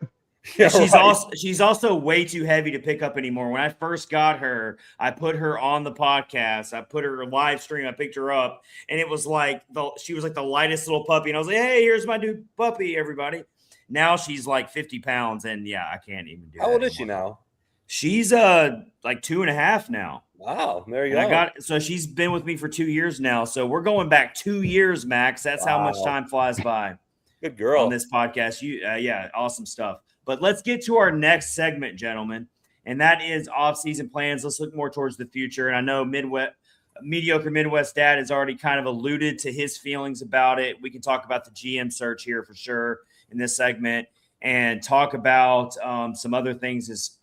Yeah, she's also way too heavy to pick up anymore. When I first got her, I put her on the podcast. I put her live stream. I picked her up, and it was like she was like the lightest little puppy. And I was like, "Hey, here's my new puppy, everybody." Now she's like 50 pounds, and yeah, I can't even do. How old is she now? She's like 2.5 now. Wow, there you go. So she's been with me for 2 years now. So we're going back 2 years, Max. That's how much time flies by. Good girl on this podcast. Yeah, awesome stuff. But let's get to our next segment, gentlemen, and that is off-season plans. Let's look more towards the future. And I know mediocre Midwest Dad has already kind of alluded to his feelings about it. We can talk about the GM search here for sure in this segment and talk about some other things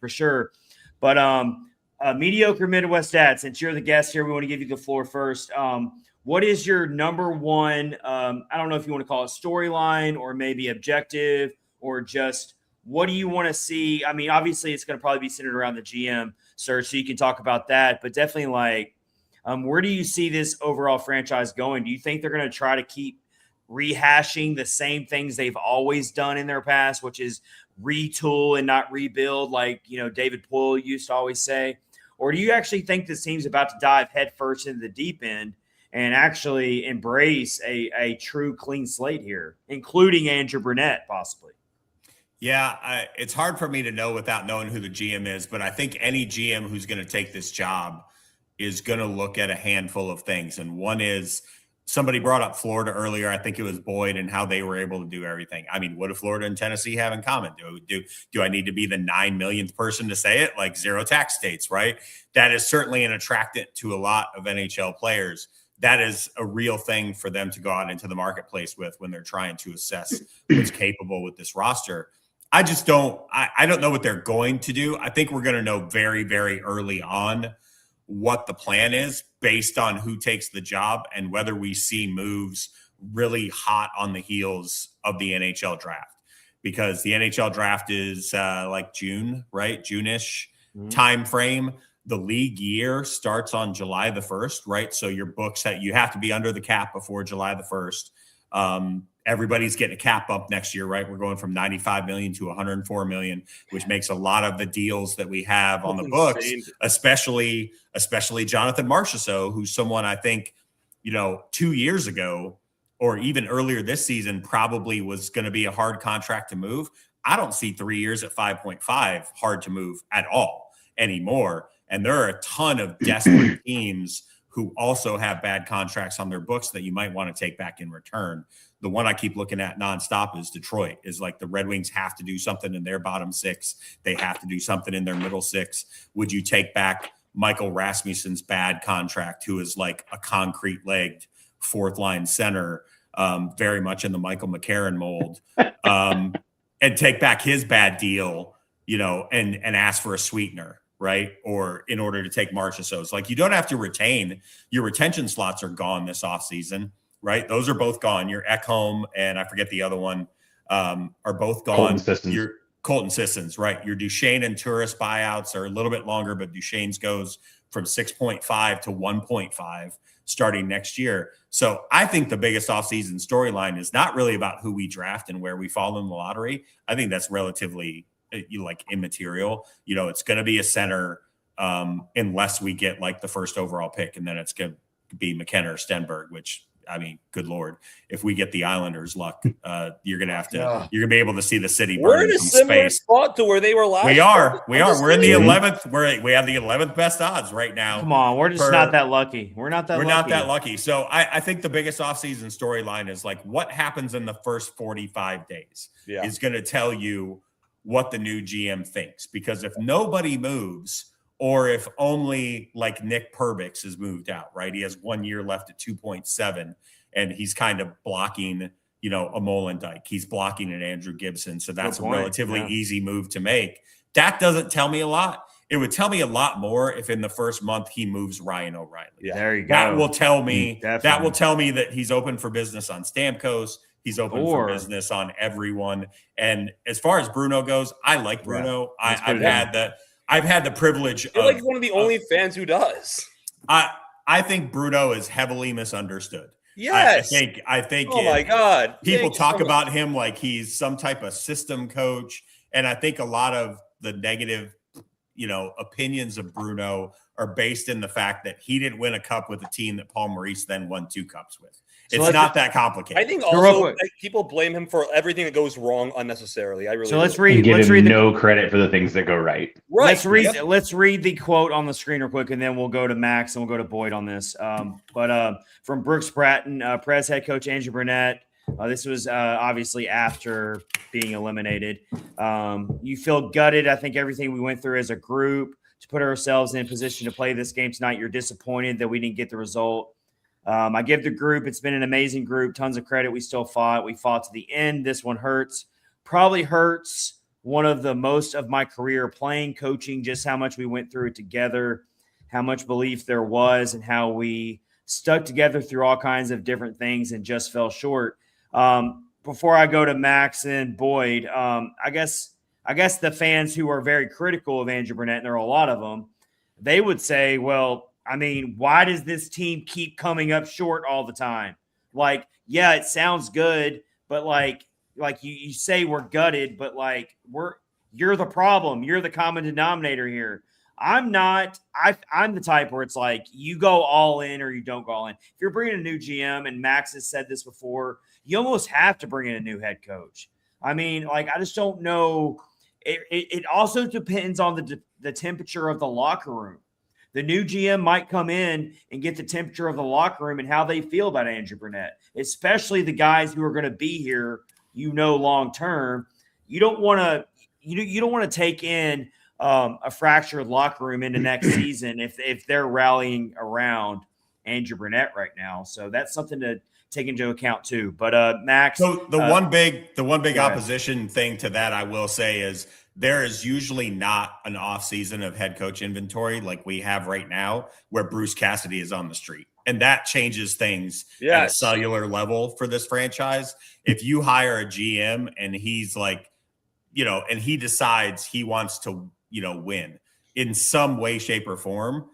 for sure. But mediocre Midwest Dad, since you're the guest here, we want to give you the floor first. What is your number one, I don't know if you want to call it storyline or maybe objective, or just what do you want to see? I mean, obviously it's going to probably be centered around the GM search, so you can talk about that, but definitely like where do you see this overall franchise going? Do you think they're going to try to keep rehashing the same things they've always done in their past, which is retool and not rebuild like, David Poyle used to always say? Or do you actually think this team's about to dive headfirst into the deep end and actually embrace a true clean slate here, including Andrew Brunette possibly? Yeah, it's hard for me to know without knowing who the GM is, but I think any GM who's going to take this job is going to look at a handful of things. And one is, somebody brought up Florida earlier. I think it was Boyd, and how they were able to do everything. I mean, what do Florida and Tennessee have in common? Do I need to be the 9 millionth person to say it? Like zero tax states, right? That is certainly an attractant to a lot of NHL players. That is a real thing for them to go out into the marketplace with when they're trying to assess what's capable with this roster. I just don't know what they're going to do. I think we're going to know very, very early on what the plan is based on who takes the job and whether we see moves really hot on the heels of the NHL draft. because the NHL draft is like June, right? June-ish time frame. The league year starts on July the 1st, right? So your books that you have to be under the cap before July the 1st. Everybody's getting a cap up next year, right? We're going from 95 million to 104 million, which makes a lot of the deals that we have on the books, especially Jonathan Marchessault, who's someone I think, 2 years ago or even earlier this season probably was going to be a hard contract to move. I don't see 3 years at 5.5 hard to move at all anymore. And there are a ton of desperate teams who also have bad contracts on their books that you might want to take back in return. The one I keep looking at nonstop is Detroit. Is like the Red Wings have to do something in their bottom six. They have to do something in their middle six. Would you take back Michael Rasmussen's bad contract, who is like a concrete-legged fourth-line center, very much in the Michael McCarron mold, and take back his bad deal, and ask for a sweetener, right? Or in order to take Marchessault's. Like, you don't have to retain. Your retention slots are gone this offseason, right? Those are both gone. Your Ekholm and I forget the other one are both gone. Your Colton Sissons, right? Your Duchesne and Tourist buyouts are a little bit longer, but Duchesne's goes from 6.5 to 1.5 starting next year. So I think the biggest offseason storyline is not really about who we draft and where we fall in the lottery. I think that's relatively immaterial. It's going to be a center unless we get like the first overall pick, and then it's going to be McKenna or Stenberg, which, I mean, good Lord, if we get the Islanders luck, you're going to be able to see the city. We're in a similar spot to where they were last. We are. We're in the 11th. We have the 11th best odds right now. Come on. We're just not that lucky. We're not that lucky. So I think the biggest offseason storyline is like what happens in the first 45 days is going to tell you what the new GM thinks. Because if nobody moves, or if only like Nick Perbix is moved out, right? He has 1 year left at 2.7, and he's kind of blocking, a Molendijk. He's blocking an Andrew Gibson. So that's a relatively easy move to make. That doesn't tell me a lot. It would tell me a lot more if in the first month he moves Ryan O'Reilly. Yeah, there you go. That will tell me that he's open for business on Stamkos. He's open for business on everyone. And as far as Bruno goes, I like Bruno. I've had the privilege You're like one of the only fans who does. I think Bruno is heavily misunderstood. Yes. I think oh my God. People talk about him like he's some type of system coach. And I think a lot of the negative, opinions of Bruno are based in the fact that he didn't win a cup with a team that Paul Maurice then won 2 cups with. It's not that complicated. I think also people blame him for everything that goes wrong unnecessarily. Let's read no credit for the things that go right. Let's read the quote on the screen real quick, and then we'll go to Max and we'll go to Boyd on this. But from Brooks Bratton, Preds head coach Andrew Burnett. This was obviously after being eliminated. You feel gutted. I think everything we went through as a group to put ourselves in position to play this game tonight. You're disappointed that we didn't get the result. I give the group, it's been an amazing group, tons of credit. We still fought. We fought to the end. This one hurts. Probably hurts one of the most of my career playing, coaching, just how much we went through it together, how much belief there was, and how we stuck together through all kinds of different things and just fell short. Before I go to Max and Boyd, I guess the fans who are very critical of Andrew Burnett, and there are a lot of them, they would say, well, I mean, why does this team keep coming up short all the time? Like, yeah, it sounds good, but like you say we're gutted, but like you're the problem. You're the common denominator here. I'm not. I'm the type where it's like you go all in or you don't go all in. If you're bringing a new GM, and Max has said this before, you almost have to bring in a new head coach. I mean, like, I just don't know. It also depends on the temperature of the locker room. The new GM might come in and get the temperature of the locker room and how they feel about Andrew Burnett, especially the guys who are going to be here, long term. You don't want to take in a fractured locker room into next season if they're rallying around Andrew Burnett right now. So that's something to take into account too. But Max, so the one big opposition thing to that I will say is there is usually not an off season of head coach inventory like we have right now where Bruce Cassidy is on the street. And that changes things at a cellular level for this franchise. If you hire a GM and he's like, and he decides he wants to, win in some way, shape, or form,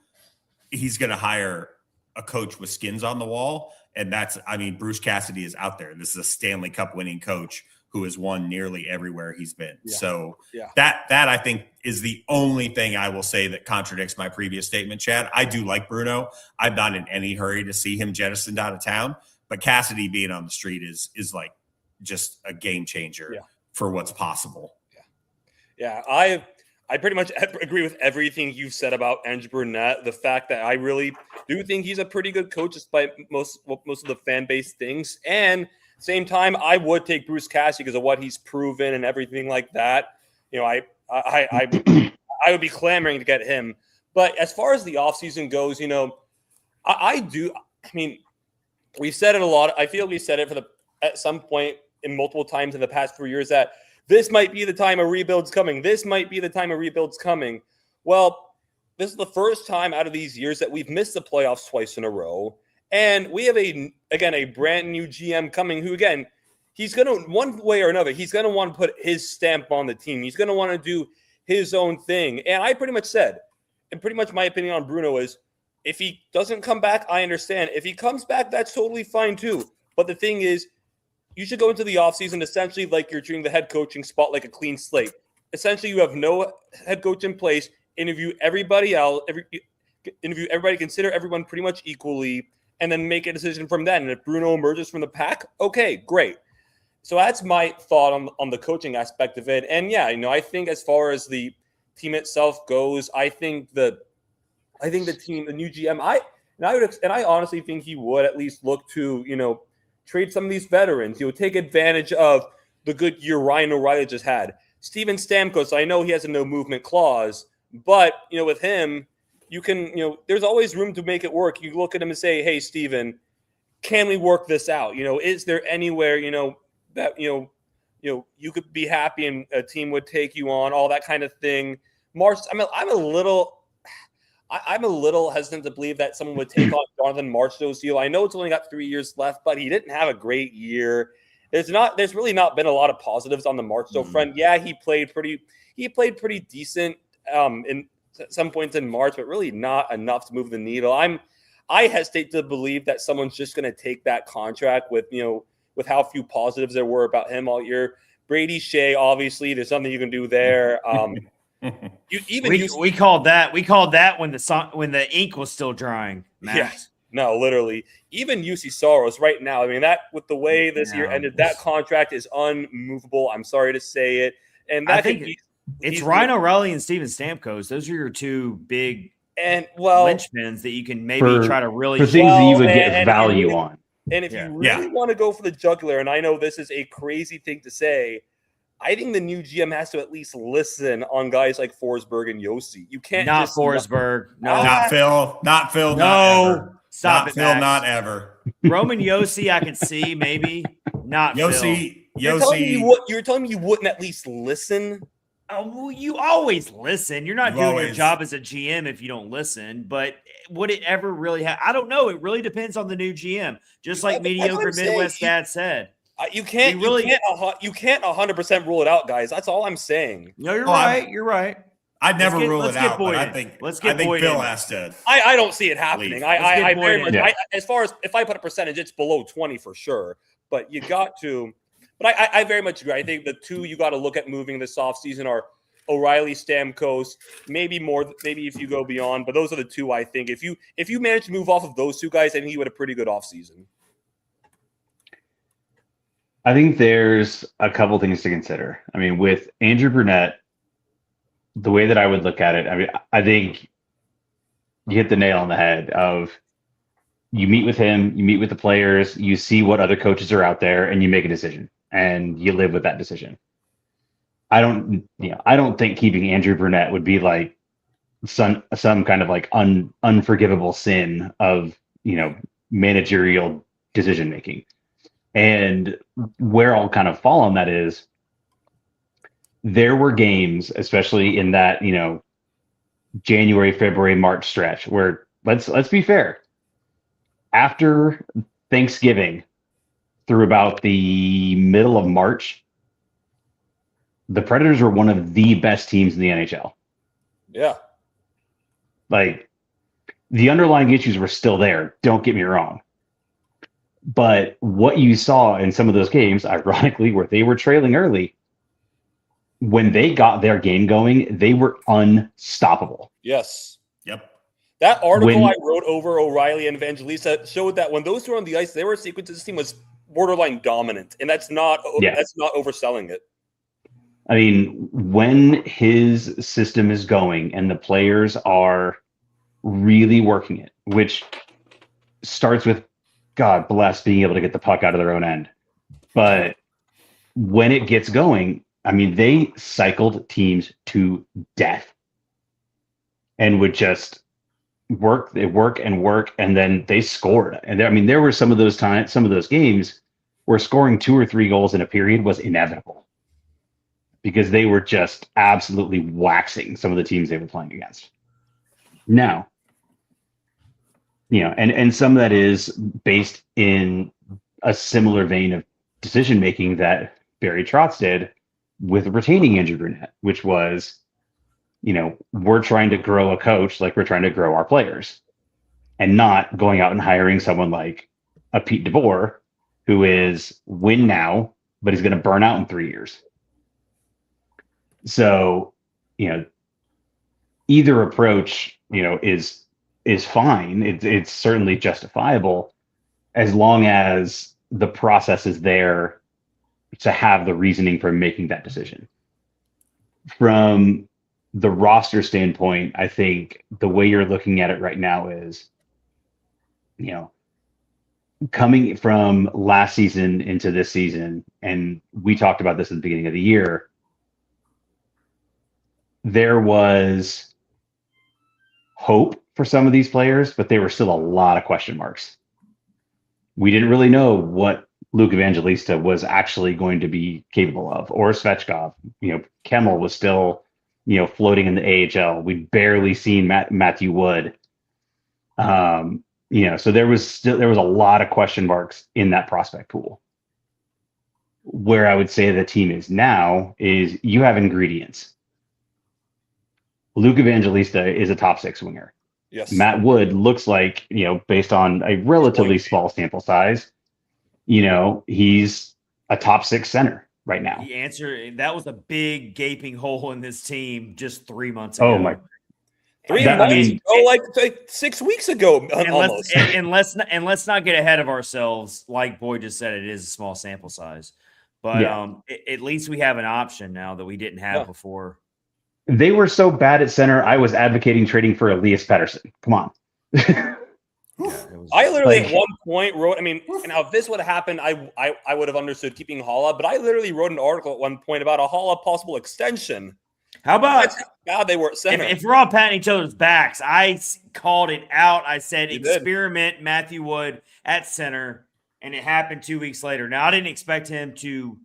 he's going to hire a coach with skins on the wall. And Bruce Cassidy is out there. This is a Stanley Cup winning coach who has won nearly everywhere he's been. Yeah. So that I think is the only thing I will say that contradicts my previous statement, Chad. I do like Bruno. I'm not in any hurry to see him jettisoned out of town, but Cassidy being on the street is like just a game changer for what's possible. Yeah. I pretty much agree with everything you've said about Andrew Brunette. The fact that I really do think he's a pretty good coach, despite most of the fan base things. And same time, I would take Bruce Cassidy because of what he's proven and everything like that. I would be clamoring to get him. But as far as the offseason goes, we've said it a lot. I feel we said it at some point in multiple times in the past 3 years that this might be the time a rebuild's coming. This might be the time a rebuild's coming. Well, this is the first time out of these years that we've missed the playoffs twice in a row. And we have a brand new GM coming who, again, he's going to, one way or another, he's going to want to put his stamp on the team. He's going to want to do his own thing. And I pretty much said, and pretty much my opinion on Bruno is, if he doesn't come back, I understand. If he comes back, that's totally fine too. But the thing is, you should go into the offseason essentially like you're treating the head coaching spot like a clean slate. Essentially, you have no head coach in place. Interview everybody else. Interview everybody. Consider everyone pretty much equally, and then make a decision from then. And if Bruno emerges from the pack, okay, great. So that's my thought on the coaching aspect of it. And yeah, I think as far as the team itself goes, I think the team, the new GM, I honestly think he would at least look to trade some of these veterans. Take advantage of the good year Ryan O'Reilly just had. Steven Stamkos, I know he has a no movement clause, but with him, you can, there's always room to make it work. You look at him and say, hey, Steven, can we work this out? Is there anywhere, that, you could be happy and a team would take you on, all that kind of thing. I'm a little hesitant to believe that someone would take on Jonathan Marchessault's deal. I know it's only got 3 years left, but he didn't have a great year. There's really not been a lot of positives on the Marchessault front. Yeah, he played pretty decent in some points in March, but really not enough to move the needle. I hesitate to believe that someone's just going to take that contract with how few positives there were about him all year. Brady Shea, obviously, there's something you can do there. We called that when the ink was still drying. Matt. Yeah, no, literally. Even UC Soros right now. That with the way this year ended, that contract is unmovable. I'm sorry to say it, and that I think it's Ryan O'Reilly and Steven Stamkos. Those are your two big linchpins that you can maybe try to really for things that you would get value on. And if you really want to go for the jugular, and I know this is a crazy thing to say, I think the new GM has to at least listen on guys like Forsberg and Yossi. You can't not Forsberg, not Phil, not Phil, no, not ever. Stop not it, Phil, Max. not ever. Roman Yossi, I could see maybe not Yossi. Phil. You're telling me you wouldn't at least listen? Oh, well, you always listen. You're not doing your job as a GM if you don't listen. But would it ever really I don't know. It really depends on the new GM. Just like mediocre Midwest dad said. You can't 100% rule it out, guys. That's all I'm saying. No, you're right. You're right. I'd never rule it out, but I think Phil has to. I don't see it happening. I very much. As far as if I put a percentage, it's below 20 for sure. But you got to. But I very much agree. I think the two you got to look at moving this offseason are O'Reilly, Stamkos, maybe more. Maybe if you go beyond, but those are the two I think. If you manage to move off of those two guys, I think you had a pretty good offseason. I think there's a couple things to consider. With Andrew Brunette, the way that I would look at it, I think you hit the nail on the head of you meet with him, you meet with the players, you see what other coaches are out there, and you make a decision, and you live with that decision. I don't think keeping Andrew Brunette would be like some kind of like unforgivable sin of, managerial decision making. And where I'll kind of fall on that is there were games, especially in that, January, February, March stretch where let's be fair. after Thanksgiving through about the middle of March, the Predators were one of the best teams in the NHL. Yeah. Like, the underlying issues were still there, don't get me wrong. But what you saw in some of those games, ironically, where they were trailing early, when they got their game going, they were unstoppable. Yes. Yep. That article I wrote over O'Reilly and Evangelista showed that when those two were on the ice, there were sequences this team was borderline dominant, and that's not overselling it. I mean, when his system is going and the players are really working it, which starts with, God bless, being able to get the puck out of their own end. But when it gets going, I mean, they cycled teams to death and would just work, and then they scored. And there were some of those games where scoring 2 or 3 goals in a period was inevitable because they were just absolutely waxing some of the teams they were playing against. Now, and some of that is based in a similar vein of decision making that Barry Trotz did with retaining Andrew Brunette, which was, we're trying to grow a coach like we're trying to grow our players, and not going out and hiring someone like a Pete DeBoer, who is win now, but he's going to burn out in 3 years. So, either approach, is fine. It's certainly justifiable as long as the process is there to have the reasoning for making that decision. From the roster standpoint, I think the way you're looking at it right now is, coming from last season into this season, and we talked about this at the beginning of the year, there was hope for some of these players, but there were still a lot of question marks. We didn't really know what Luke Evangelista was actually going to be capable of, or Svechkov. Kemmel was still, floating in the AHL. We'd barely seen Matthew Wood. So there was a lot of question marks in that prospect pool. Where I would say the team is now is you have ingredients. Luke Evangelista is a top 6 winger. Yes. Matt Wood looks like, based on a relatively small sample size, he's a top 6 center right now. The answer, that was a big gaping hole in this team just 3 months ago. Oh my. 3 months ago, like 6 weeks ago, almost. And let's not get ahead of ourselves. Like Boyd just said, it is a small sample size. But at least we have an option now that we didn't have before. They were so bad at center, I was advocating trading for Elias Pettersson. Come on. I literally at one point wrote, now if this would have happened, I would have understood keeping Holla, but I literally wrote an article at one point about a Holla possible extension. How about God they were at center? If we're all patting each other's backs, I called it out. I said experiment Matthew Wood at center, and it happened 2 weeks later. Now, I didn't expect him to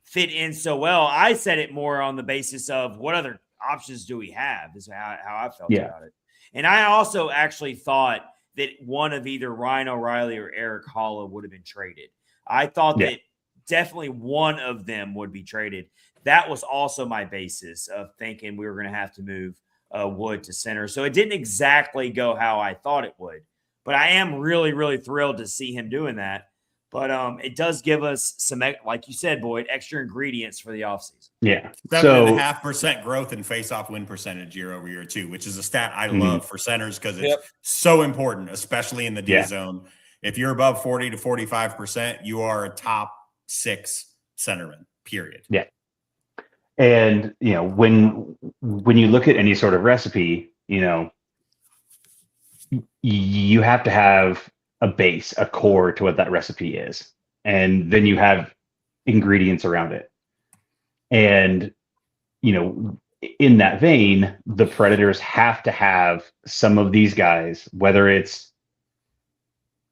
fit in so well. I said it more on the basis of what other options do we have, is how I felt about it. And I also actually thought that one of either Ryan O'Reilly or Eric Holla would have been traded. I thought that definitely one of them would be traded. That was also my basis of thinking we were going to have to move Wood to center. So it didn't exactly go how I thought it would, but I am really, really thrilled to see him doing that. But it does give us some, like you said, Boyd, extra ingredients for the offseason. Yeah. 7.5% growth in face-off win percentage year over year, too, which is a stat I love for centers because it's so important, especially in the D zone. If you're above 40 to 45%, you are a top 6 centerman, period. Yeah. And, when you look at any sort of recipe, you have to have a base, a core to what that recipe is. And then you have ingredients around it. And, in that vein, the Predators have to have some of these guys, whether it's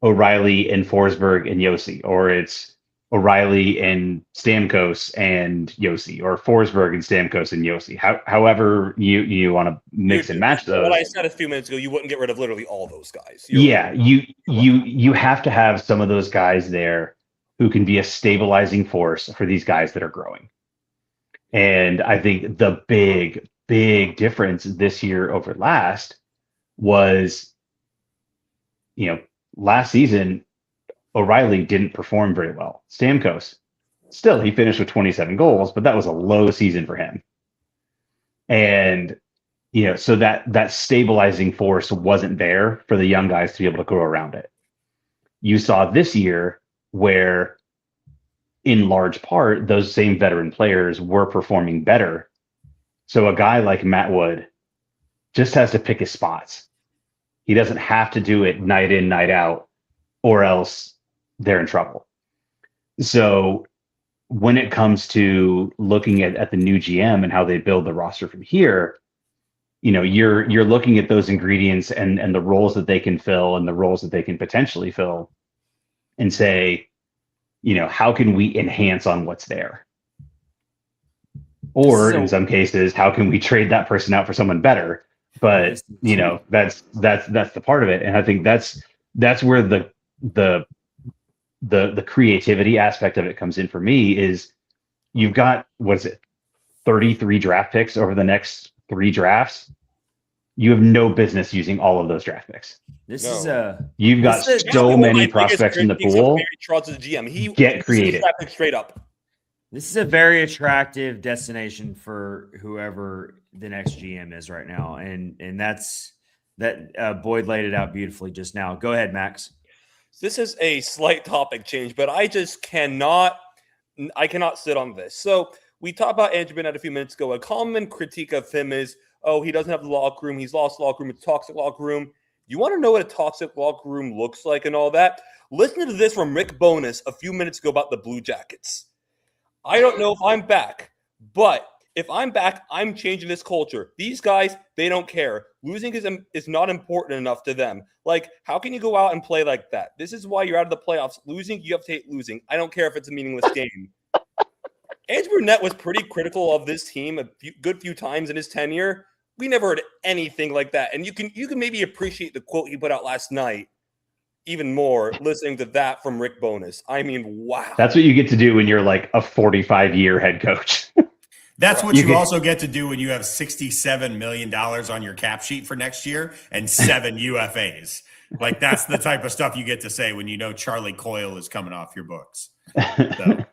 O'Reilly and Forsberg and Yossi, or it's O'Reilly and Stamkos and Yossi, or Forsberg and Stamkos and Yossi. However you want to mix and match those. What I said a few minutes ago, you wouldn't get rid of literally all those guys. You have to have some of those guys there who can be a stabilizing force for these guys that are growing. And I think the big difference this year over last was, last season, O'Reilly didn't perform very well. Stamkos, still, he finished with 27 goals, but that was a low season for him. And, so that stabilizing force wasn't there for the young guys to be able to grow around it. You saw this year where, in large part, those same veteran players were performing better. So a guy like Matt Wood just has to pick his spots. He doesn't have to do it night in, night out, or else they're in trouble. So when it comes to looking at the new GM and how they build the roster from here, you're looking at those ingredients and the roles that they can fill and the roles that they can potentially fill and say, how can we enhance on what's there? Or in some cases, how can we trade that person out for someone better? But that's the part of it. And I think that's where the creativity aspect of it comes in for me. Is you've got, 33 draft picks over the next 3 drafts. You have no business using all of those draft picks. You've got so many prospects in the pool. GM. Get creative. Straight up. This is a very attractive destination for whoever the next GM is right now, and Boyd laid it out beautifully just now. Go ahead, Max. This is a slight topic change, but I just cannot sit on this. So we talked about Andrew Burnett a few minutes ago. A common critique of him is, he doesn't have the locker room. He's lost the locker room. It's a toxic locker room. You want to know what a toxic locker room looks like and all that? Listen to this from Rick Bowness a few minutes ago about the Blue Jackets. I don't know if I'm back, but if I'm back, I'm changing this culture. These guys, they don't care. Losing is not important enough to them. Like, how can you go out and play like that? This is why you're out of the playoffs. Losing, you have to hate losing. I don't care if it's a meaningless game. Andrew Burnett was pretty critical of this team a good few times in his tenure. We never heard anything like that. And you can maybe appreciate the quote he put out last night even more listening to that from Rick Bowness. I mean, wow. That's what you get to do when you're like a 45-year head coach. That's what you also get to do when you have $67 million on your cap sheet for next year and 7 UFAs. Like, that's the type of stuff you get to say when you know Charlie Coyle is coming off your books. So.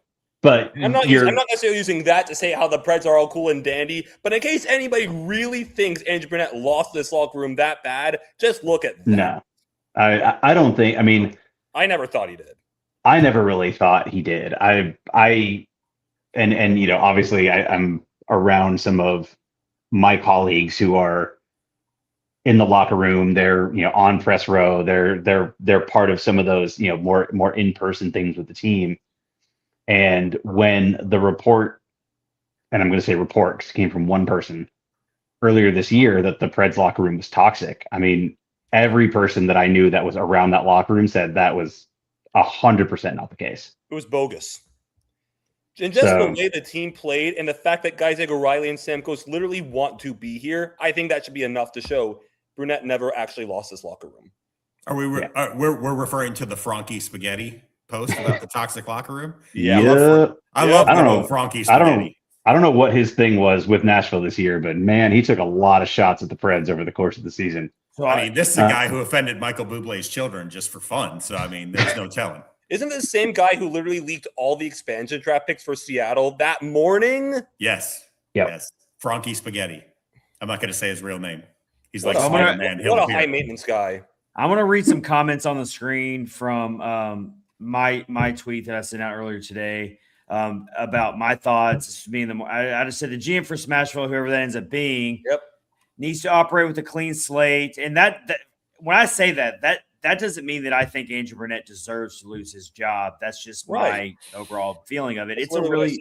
But I'm not necessarily using that to say how the Preds are all cool and dandy, but in case anybody really thinks Andrew Burnett lost this locker room that bad, just look at that. No. I don't think. I mean, I never thought he did. I never really thought he did. Obviously I'm around some of my colleagues who are in the locker room. They're on press row. They're part of some of those more in-person things with the team. And when the report, and I'm going to say report because it came from one person earlier this year, that the Preds locker room was toxic. I mean, every person that I knew that was around that locker room said that was 100% not the case. It was bogus. And just the way the team played and the fact that guys like O'Reilly and Stamkos literally want to be here, I think that should be enough to show Burnett never actually lost his locker room. Are we? We're referring to the Frankie Spaghetti post about the toxic locker room. Yeah, I love Frankie Spaghetti. I don't know what his thing was with Nashville this year, but man, he took a lot of shots at the Preds over the course of the season. So, I mean, this is a guy who offended Michael Bublé's children just for fun. So, I mean, there's no telling. Isn't this the same guy who literally leaked all the expansion draft picks for Seattle that morning? Yes. Yep. Yes. Frankie Spaghetti. I'm not going to say his real name. He's What like a high maintenance guy. I want to read some comments on the screen from my tweet that I sent out earlier today about my thoughts. I just said the GM for Smashville, whoever that ends up being, needs to operate with a clean slate. And that when I say that doesn't mean that I think Andrew Burnett deserves to lose his job. That's just my overall feeling of it. That's it's a really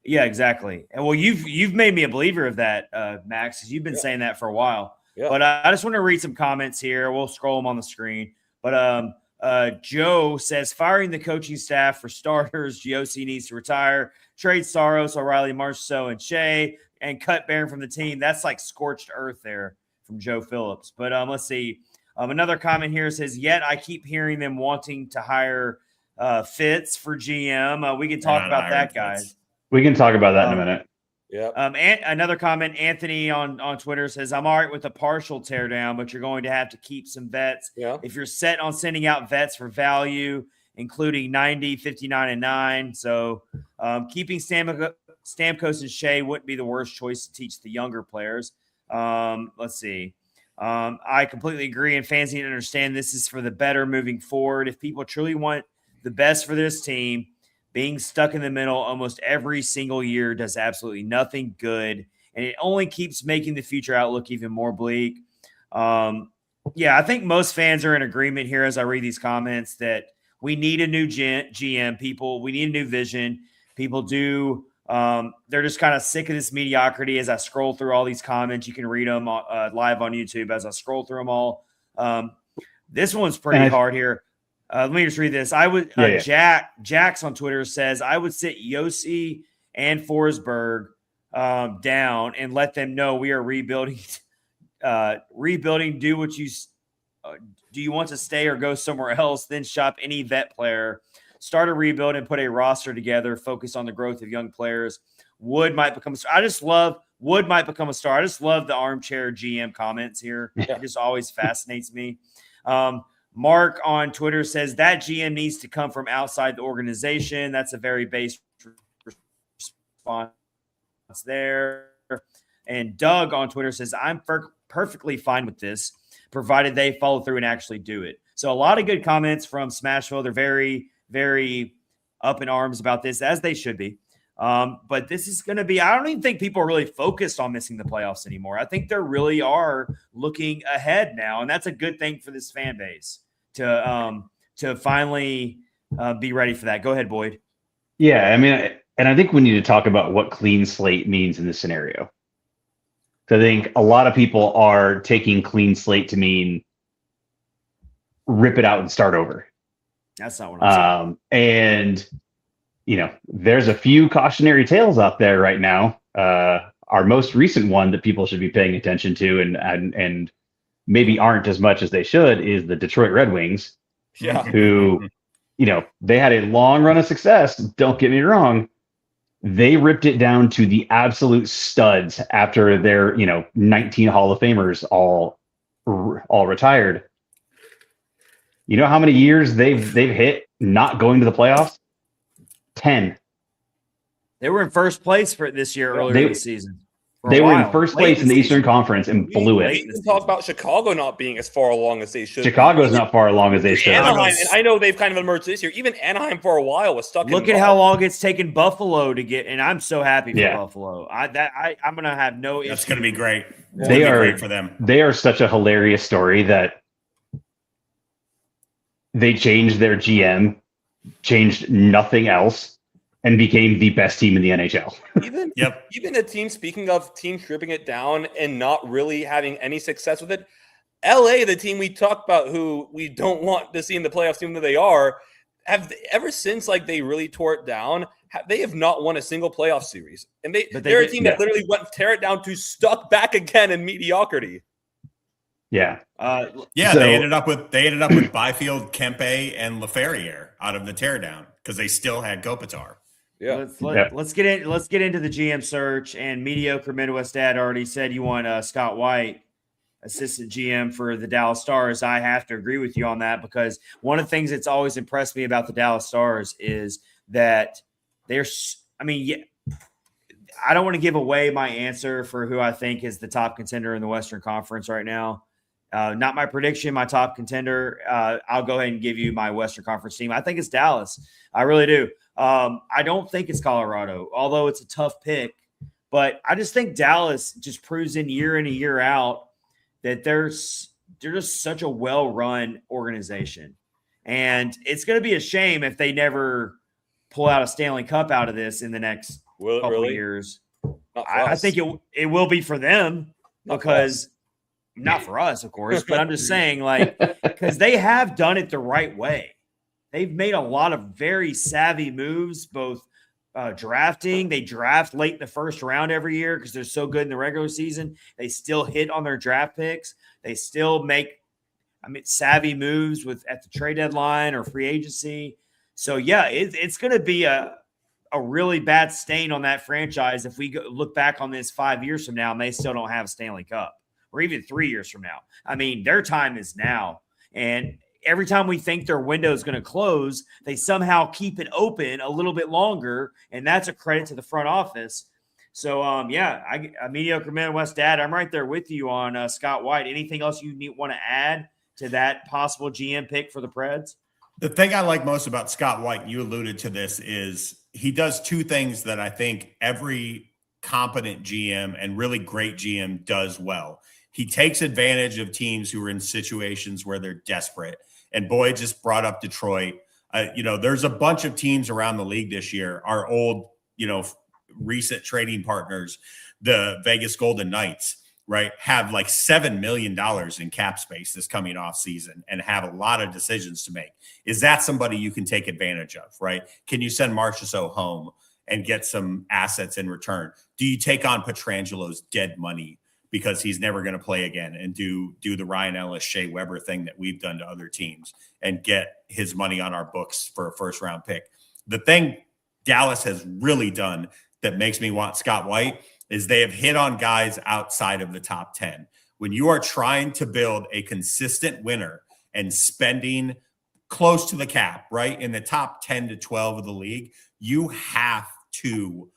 exactly. And well, you've made me a believer of that, Max, because you've been saying that for a while. Yeah. But I just want to read some comments here. We'll scroll them on the screen. But Joe says firing the coaching staff for starters. Giosi needs to retire. Trade Saros, O'Reilly, Marceau, and Shea, and cut Barron from the team. That's like scorched earth there from Joe Phillips. But let's see. Another comment here says, yet I keep hearing them wanting to hire Fitz for GM. We can talk about that, guys. We can talk about that in a minute. Yeah. And another comment, Anthony on Twitter says, I'm all right with a partial teardown, but you're going to have to keep some vets. Yeah. If you're set on sending out vets for value, including 90, 59, and 9. So keeping Stamkos and Shea wouldn't be the worst choice to teach the younger players. Let's see. I completely agree, and fans need to understand this is for the better moving forward. If people truly want the best for this team, being stuck in the middle almost every single year does absolutely nothing good, and it only keeps making the future outlook even more bleak. Yeah, I think most fans are in agreement here as I read these comments that we need a new GM, people. We need a new vision. People do. They're just kind of sick of this mediocrity. As I scroll through all these comments, you can read them live on YouTube as I scroll through them all. This one's pretty hard here. Let me just read this. I would Jax on Twitter says I would sit Yossi and Forsberg down and let them know we are rebuilding. Rebuilding. Do what you do. You want to stay or go somewhere else? Then shop any vet player. Start a rebuild and put a roster together. Focus on the growth of young players. Wood might become a star. Wood might become a star. I just love the armchair GM comments here. It just always fascinates me. Mark on Twitter says that GM needs to come from outside the organization. That's a very base response there. And Doug on Twitter says, I'm perfectly fine with this, provided they follow through and actually do it. So a lot of good comments from Smashville. They're very, very up in arms about this, as they should be. But this is going to be – I don't even think people are really focused on missing the playoffs anymore. I think they really are looking ahead now, and that's a good thing for this fan base to finally be ready for that. Go ahead, Boyd. Yeah, I mean, and I think we need to talk about what clean slate means in this scenario. So I think a lot of people are taking clean slate to mean rip it out and start over. That's not what I'm saying. And there's a few cautionary tales out there right now. Our most recent one that people should be paying attention to and maybe aren't as much as they should is the Detroit Red Wings. Yeah. Who, they had a long run of success. Don't get me wrong. They ripped it down to the absolute studs after their, 19 Hall of Famers all retired. You know how many years they've hit not going to the playoffs? 10. They were in first place for this year earlier in the season. They were in first place in the Eastern Conference and blew it. We can talk about Chicago not being as far along as they should. Chicago's not far along as they should. Anaheim, and I know they've kind of emerged this year. Even Anaheim for a while was stuck. Look at how long it's taken Buffalo to get, and I'm so happy for Buffalo. I'm going to have no issue. That's going to be great. They are great for them. They are such a hilarious story that they changed their GM, changed nothing else, and became the best team in the NHL. Even a team, speaking of teams stripping it down and not really having any success with it, LA, the team we talked about who we don't want to see in the playoffs, even though they are, ever since they really tore it down, they have not won a single playoff series. And they're a team that literally went tear it down to stuck back again in mediocrity. Yeah. They ended up with Byfield, Kempe, and LaFerriere out of the teardown because they still had Kopitar. Yeah. Let's get into the GM search. And Mediocre Midwest Dad already said you want Scott White, assistant GM for the Dallas Stars. I have to agree with you on that because one of the things that's always impressed me about the Dallas Stars is that I don't want to give away my answer for who I think is the top contender in the Western Conference right now. Not my prediction, my top contender. I'll go ahead and give you my Western Conference team. I think it's Dallas. I really do. I don't think it's Colorado, although it's a tough pick. But I just think Dallas just proves in and year out that they're just such a well-run organization. And it's going to be a shame if they never pull out a Stanley Cup out of this in the next couple of years. I think it will be for them because Not for us, of course, but I'm just saying, like, because they have done it the right way. They've made a lot of very savvy moves, both drafting. They draft late in the first round every year because they're so good in the regular season. They still hit on their draft picks. They still make, savvy moves at the trade deadline or free agency. So, yeah, it's going to be a really bad stain on that franchise if we look back on this 5 years from now and they still don't have a Stanley Cup, or even 3 years from now. Their time is now. And every time we think their window is going to close, they somehow keep it open a little bit longer, and that's a credit to the front office. So, a mediocre Midwest dad, I'm right there with you on Scott White. Anything else you want to add to that possible GM pick for the Preds? The thing I like most about Scott White, you alluded to this, is he does two things that I think every competent GM and really great GM does well. He takes advantage of teams who are in situations where they're desperate. And Boyd just brought up Detroit. There's a bunch of teams around the league this year. Our old, recent trading partners, the Vegas Golden Knights, right, have like $7 million in cap space this coming off season and have a lot of decisions to make. Is that somebody you can take advantage of, right? Can you send Marchessault home and get some assets in return? Do you take on Petrangelo's dead money because he's never going to play again and do the Ryan Ellis, Shea Weber thing that we've done to other teams and get his money on our books for a first-round pick? The thing Dallas has really done that makes me want Scott White is they have hit on guys outside of the top 10. When you are trying to build a consistent winner and spending close to the cap, right, in the top 10 to 12 of the league, you have to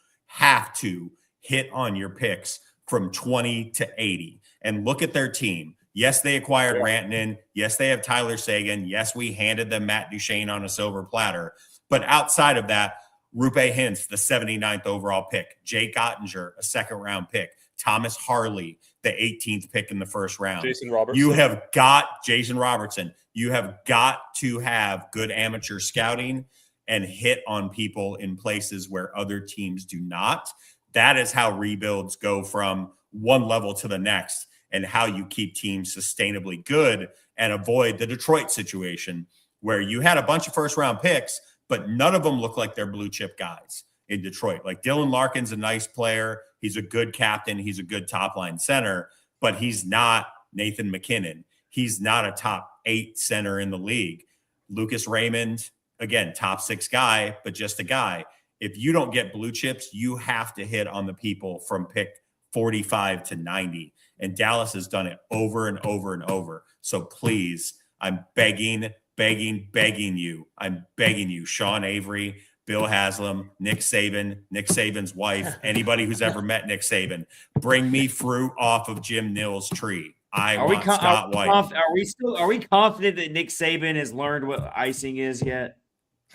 hit on your picks from 20 to 80 and look at their team. Yes, they acquired Rantanen. Yes, they have Tyler Seguin. Yes, we handed them Matt Duchene on a silver platter. But outside of that, Rupe Hintz, the 79th overall pick, Jake Ottinger, a second-round pick, Thomas Harley, the 18th pick in the first round. Jason Robertson. You have got Jason Robertson. You have got to have good amateur scouting and hit on people in places where other teams do not. That is how rebuilds go from one level to the next, and how you keep teams sustainably good and avoid the Detroit situation where you had a bunch of first-round picks, but none of them look like they're blue chip guys in Detroit. Like Dylan Larkin's a nice player. He's a good captain. He's a good top line center, but he's not Nathan McKinnon. He's not a top 8 center in the league. Lucas Raymond, again, top 6 guy, but just a guy. If you don't get blue chips, you have to hit on the people from pick 45 to 90. And Dallas has done it over and over and over. So please, I'm begging you. I'm begging you, Sean Avery, Bill Haslam, Nick Saban's wife, anybody who's ever met Nick Saban, bring me fruit off of Jim Nill's tree. Scott White. Are we confident that Nick Saban has learned what icing is yet?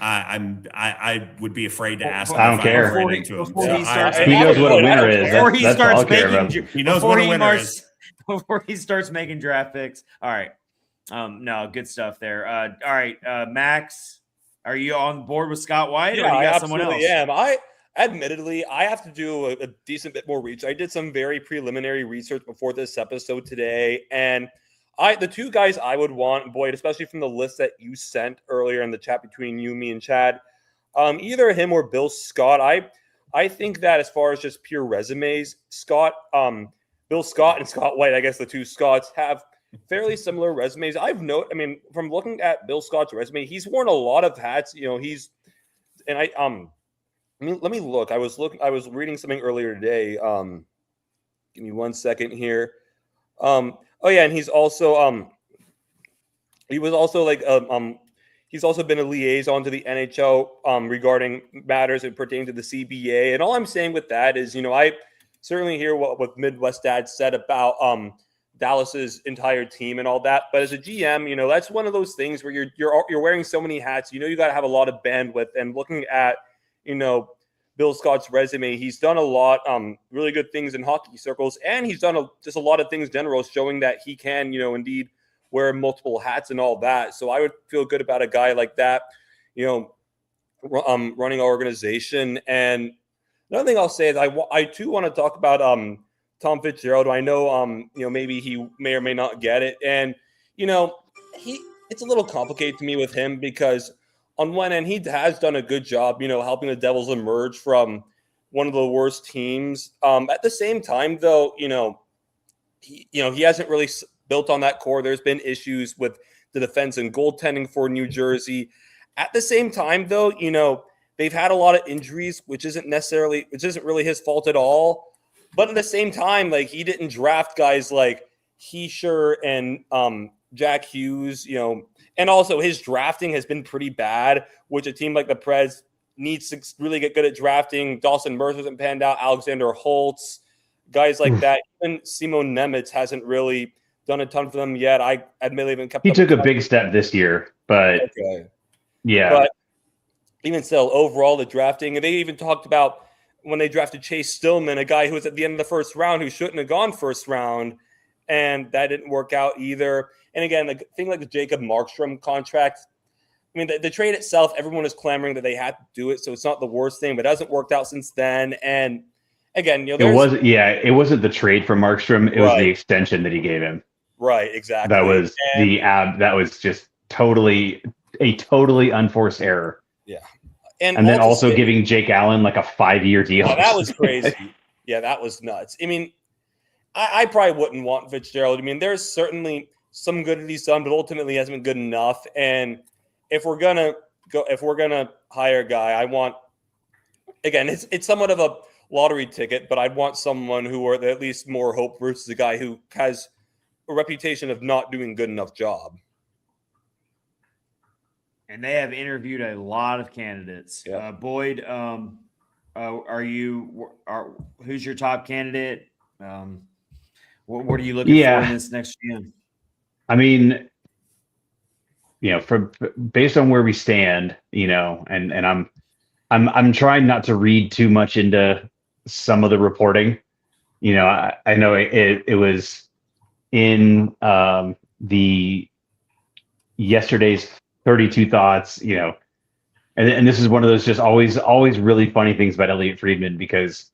I would be afraid to ask him. I don't care. He knows what a winner is. He knows what a winner is. Before he starts making draft picks. All right. No, good stuff there. All right, Max, are you on board with Scott White, or do you got someone else? I admittedly, I have to do a decent bit more research. I did some very preliminary research before this episode today, and the two guys I would want, Boyd, especially from the list that you sent earlier in the chat between you, me, and Chad, either him or Bill Scott. I think that as far as just pure resumes, Bill Scott and Scott White, I guess the two Scotts, have fairly similar resumes. From looking at Bill Scott's resume, he's worn a lot of hats. Let me look. I was reading something earlier today. Give me 1 second here. And he's also he's also been a liaison to the NHL regarding matters pertaining to the CBA. And all I'm saying with that is, I certainly hear what Midwest Dad said about Dallas's entire team and all that. But as a GM, that's one of those things where you're wearing so many hats. You got to have a lot of bandwidth. And looking at, Bill Scott's resume, he's done a lot, really good things in hockey circles, and he's done just a lot of things in general, showing that he can, indeed wear multiple hats and all that. So I would feel good about a guy like that, running our organization. And another thing I'll say is I too want to talk about Tom Fitzgerald. I know, maybe he may or may not get it. And, it's a little complicated to me with him because on one end, he has done a good job, helping the Devils emerge from one of the worst teams. At the same time, though, he hasn't really built on that core. There's been issues with the defense and goaltending for New Jersey. At the same time, though, they've had a lot of injuries, which isn't really his fault at all. But at the same time, like, he didn't draft guys like Heischer and Jack Hughes, and also his drafting has been pretty bad, which a team like the Preds needs to really get good at drafting. Dawson Mercer hasn't panned out, Alexander Holtz, guys like that. Even Simon Nemitz hasn't really done a ton for them yet. I admittedly haven't kept. He took a big step this year, but yeah. But even still, overall, the drafting, and they even talked about when they drafted Chase Stillman, a guy who was at the end of the first round who shouldn't have gone first round, and that didn't work out either. And again, the thing like the Jacob Markstrom contract, I mean, the trade itself, everyone is clamoring that they had to do it, so it's not the worst thing, but it hasn't worked out since then. And again, it wasn't the trade for Markstrom; it was the extension that he gave him. Right, exactly. That was just totally unforced error. Yeah. And then also giving Jake Allen like a 5-year deal. Oh, that was crazy. Yeah, that was nuts. I mean, I probably wouldn't want Fitzgerald. I mean, there's certainly some good that he's done, but ultimately hasn't been good enough. And if we're gonna hire a guy, I want, again, it's somewhat of a lottery ticket, but I'd want someone who are at least more hope versus a guy who has a reputation of not doing good enough job. And they have interviewed a lot of candidates. Yeah. Boyd, who's your top candidate? What are you looking for in this next GM? I mean, based on where we stand, and I'm trying not to read too much into some of the reporting. I know it was in the yesterday's 32 Thoughts, and this is one of those just always really funny things about Elliot Friedman, because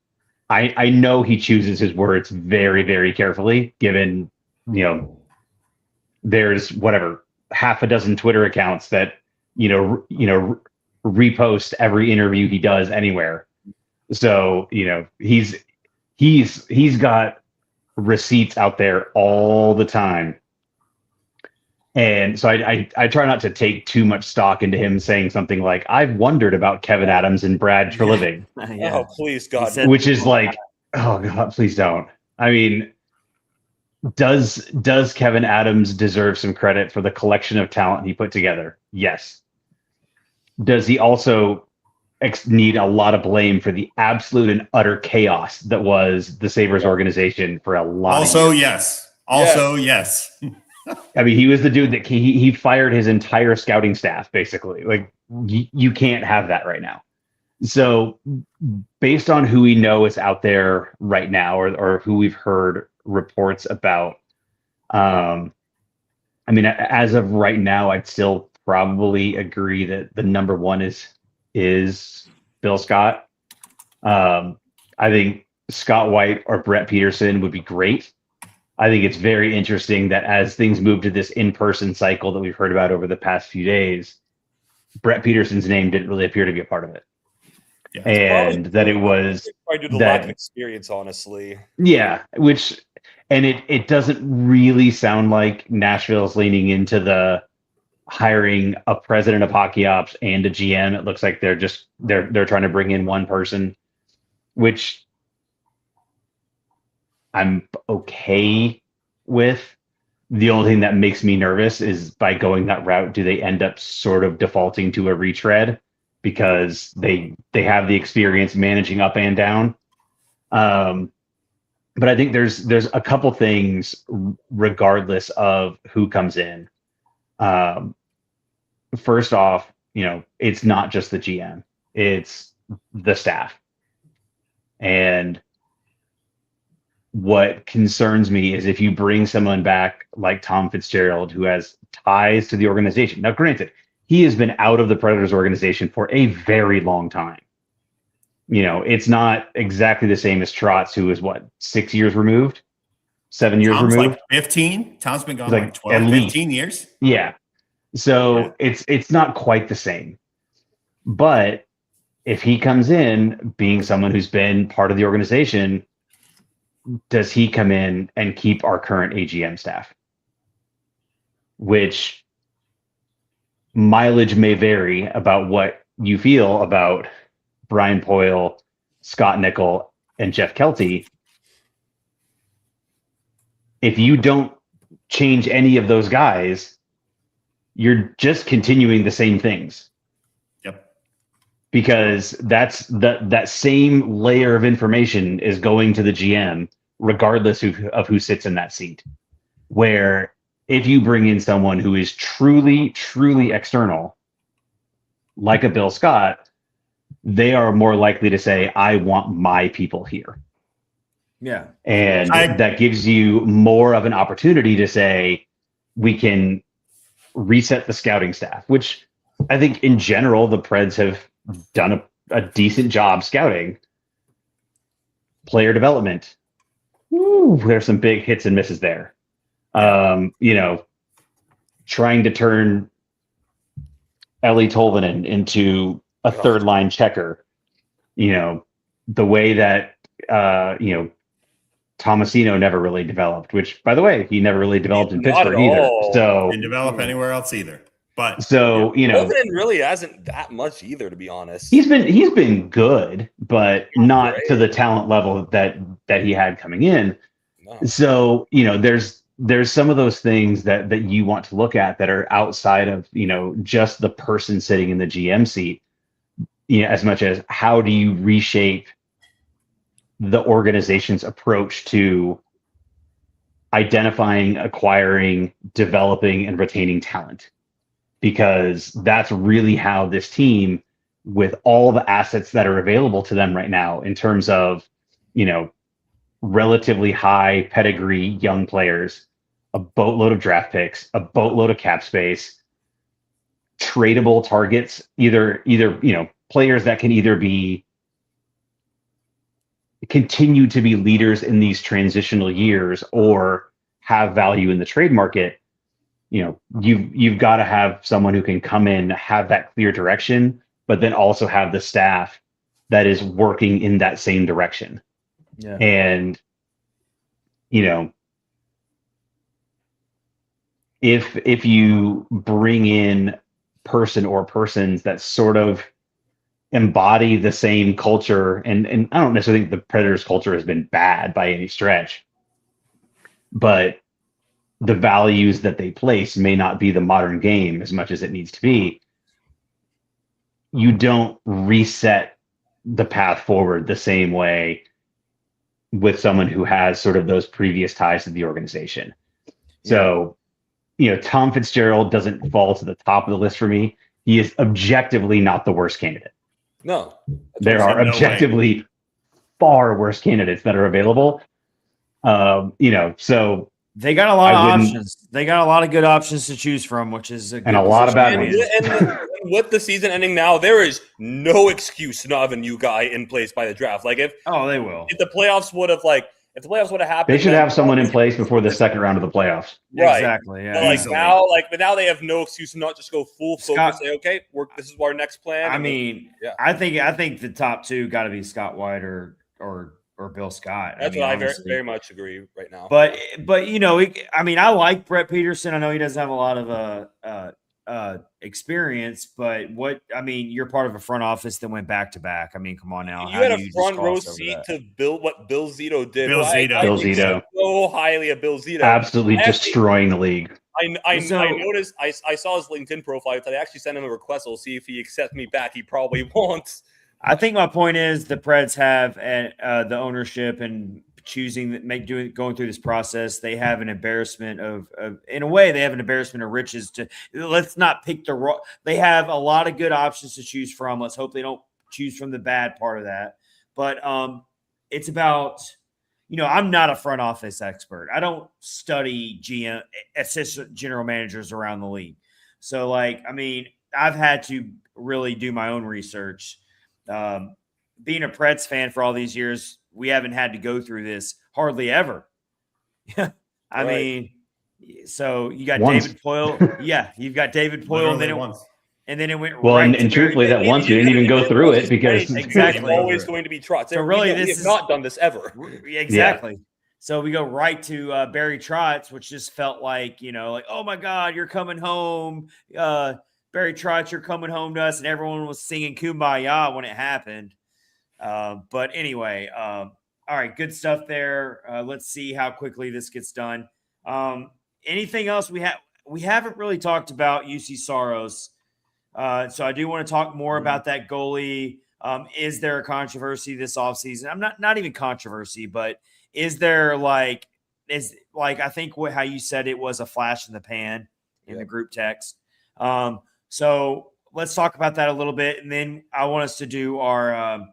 I know he chooses his words very, very carefully, given, there's half a dozen Twitter accounts that, repost every interview he does anywhere. So, he's got receipts out there all the time. And so I try not to take too much stock into him saying something like, I've wondered about Kevin Adams and Brad Treliving. Oh, please, God. Which is like, oh, God, please don't. I mean, does Kevin Adams deserve some credit for the collection of talent he put together? Yes. Does he also need a lot of blame for the absolute and utter chaos that was the Sabres organization for a lot of years? Yes. I mean, he was the dude that he fired his entire scouting staff, basically. Like, you can't have that right now. So based on who we know is out there right now, or who we've heard reports about, I mean, as of right now, I'd still probably agree that the number one is Bill Scott. I think Scott White or Brett Peterson would be great. I think it's very interesting that as things move to this in-person cycle that we've heard about over the past few days, Brett Peterson's name didn't really appear to be a part of it. Yeah, and that it was probably due to lack of experience, honestly. Yeah, it doesn't really sound like Nashville's leaning into the hiring a president of hockey ops and a GM. It looks like they're trying to bring in one person, which I'm okay with. The only thing that makes me nervous is by going that route, do they end up sort of defaulting to a retread because they have the experience managing up and down? But I think there's a couple things regardless of who comes in. First off, it's not just the GM, it's the staff. And what concerns me is if you bring someone back like Tom Fitzgerald, who has ties to the organization. Now, granted, he has been out of the Predators organization for a very long time. It's not exactly the same as Trotz, who is 6 years removed, 7 years Tom's removed. like 15. Tom's been gone He's like 12, at 15 least. years. Yeah. So it's not quite the same. But if he comes in being someone who's been part of the organization, does he come in and keep our current AGM staff? Which mileage may vary about what you feel about Brian Poyle, Scott Nickel, and Jeff Kelty. If you don't change any of those guys, you're just continuing the same things. Yep. Because that same layer of information is going to the GM regardless of who sits in that seat. Where if you bring in someone who is truly, truly external, like a Bill Scott, they are more likely to say, I want my people here. Yeah. And that gives you more of an opportunity to say, we can reset the scouting staff, which I think in general, the Preds have done a decent job scouting. Player development. Woo, there's some big hits and misses there. Trying to turn Ellie Tolvanen into a third line checker. The way that Tomasino never really developed, which, by the way, he never really developed in Pittsburgh either. So didn't develop anywhere else either. But Tolvanen really hasn't that much either, to be honest. He's been good, but not to the talent level that he had coming in. No. So there's some of those things that you want to look at that are outside of just the person sitting in the GM seat. As much as how do you reshape the organization's approach to identifying, acquiring, developing, and retaining talent. Because that's really how this team, with all the assets that are available to them right now in terms of, relatively high pedigree young players, a boatload of draft picks, a boatload of cap space, tradable targets, either players that can either continue to be leaders in these transitional years or have value in the trade market. You've got to have someone who can come in, have that clear direction, but then also have the staff that is working in that same direction. Yeah. And, if you bring in person or persons that sort of embody the same culture, and I don't necessarily think the Predators culture has been bad by any stretch, but the values that they place may not be the modern game as much as it needs to be. You don't reset the path forward the same way with someone who has sort of those previous ties to the organization. Yeah. So, Tom Fitzgerald doesn't fall to the top of the list for me. He is objectively not the worst candidate. No. There are objectively far worse candidates that are available. So they got a lot of options. They got a lot of good options to choose from, which is a lot of bad ones. And with the season ending now, there is no excuse to not have a new guy in place by the draft. Like they will. If the playoffs would have happened, they should have someone in place before the second round of the playoffs. Right. Exactly. Yeah. But now they have no excuse to not just go full focus. Say, okay, this is our next plan. I think the top two got to be Scott White or Bill Scott. That's what I very much agree right now. But I like Brett Peterson. I know he doesn't have a lot of experience, but you're part of a front office that went back to back. Come on now. You had a front row seat to what Bill Zito did. Bill Zito. So highly of Bill Zito. Absolutely destroying the league. I noticed. I saw his LinkedIn profile. I actually sent him a request. We'll see if he accepts me back. He probably won't. I think my point is the Preds have the ownership and going through this process. They have an embarrassment in a way, they have an embarrassment of riches let's not pick they have a lot of good options to choose from. Let's hope they don't choose from the bad part of that. But it's about, I'm not a front office expert. I don't study GM, assistant general managers around the league. So I've had to really do my own research. being a Preds fan for all these years, we haven't had to go through this hardly ever. I mean, so you got Once. David Poyle. Yeah, you've got David Poyle, and then it went well, right. And truthfully, that once we didn't even go through it because exactly always going to be Trotz. So really, we have not done this ever. Exactly. Yeah. So we go right to Barry Trotz, which just felt like, like, oh my God, you're coming home. Barry Trotz, you're coming home to us. And everyone was singing Kumbaya when it happened. But anyway, all right, good stuff there. Let's see how quickly this gets done. Anything else we haven't really talked about UC Saros. So I do want to talk more about that goalie. Is there a controversy this offseason? I'm not even controversy, but is there I think how you said it was a flash in the pan in the group text. So let's talk about that a little bit. And then I want us to do our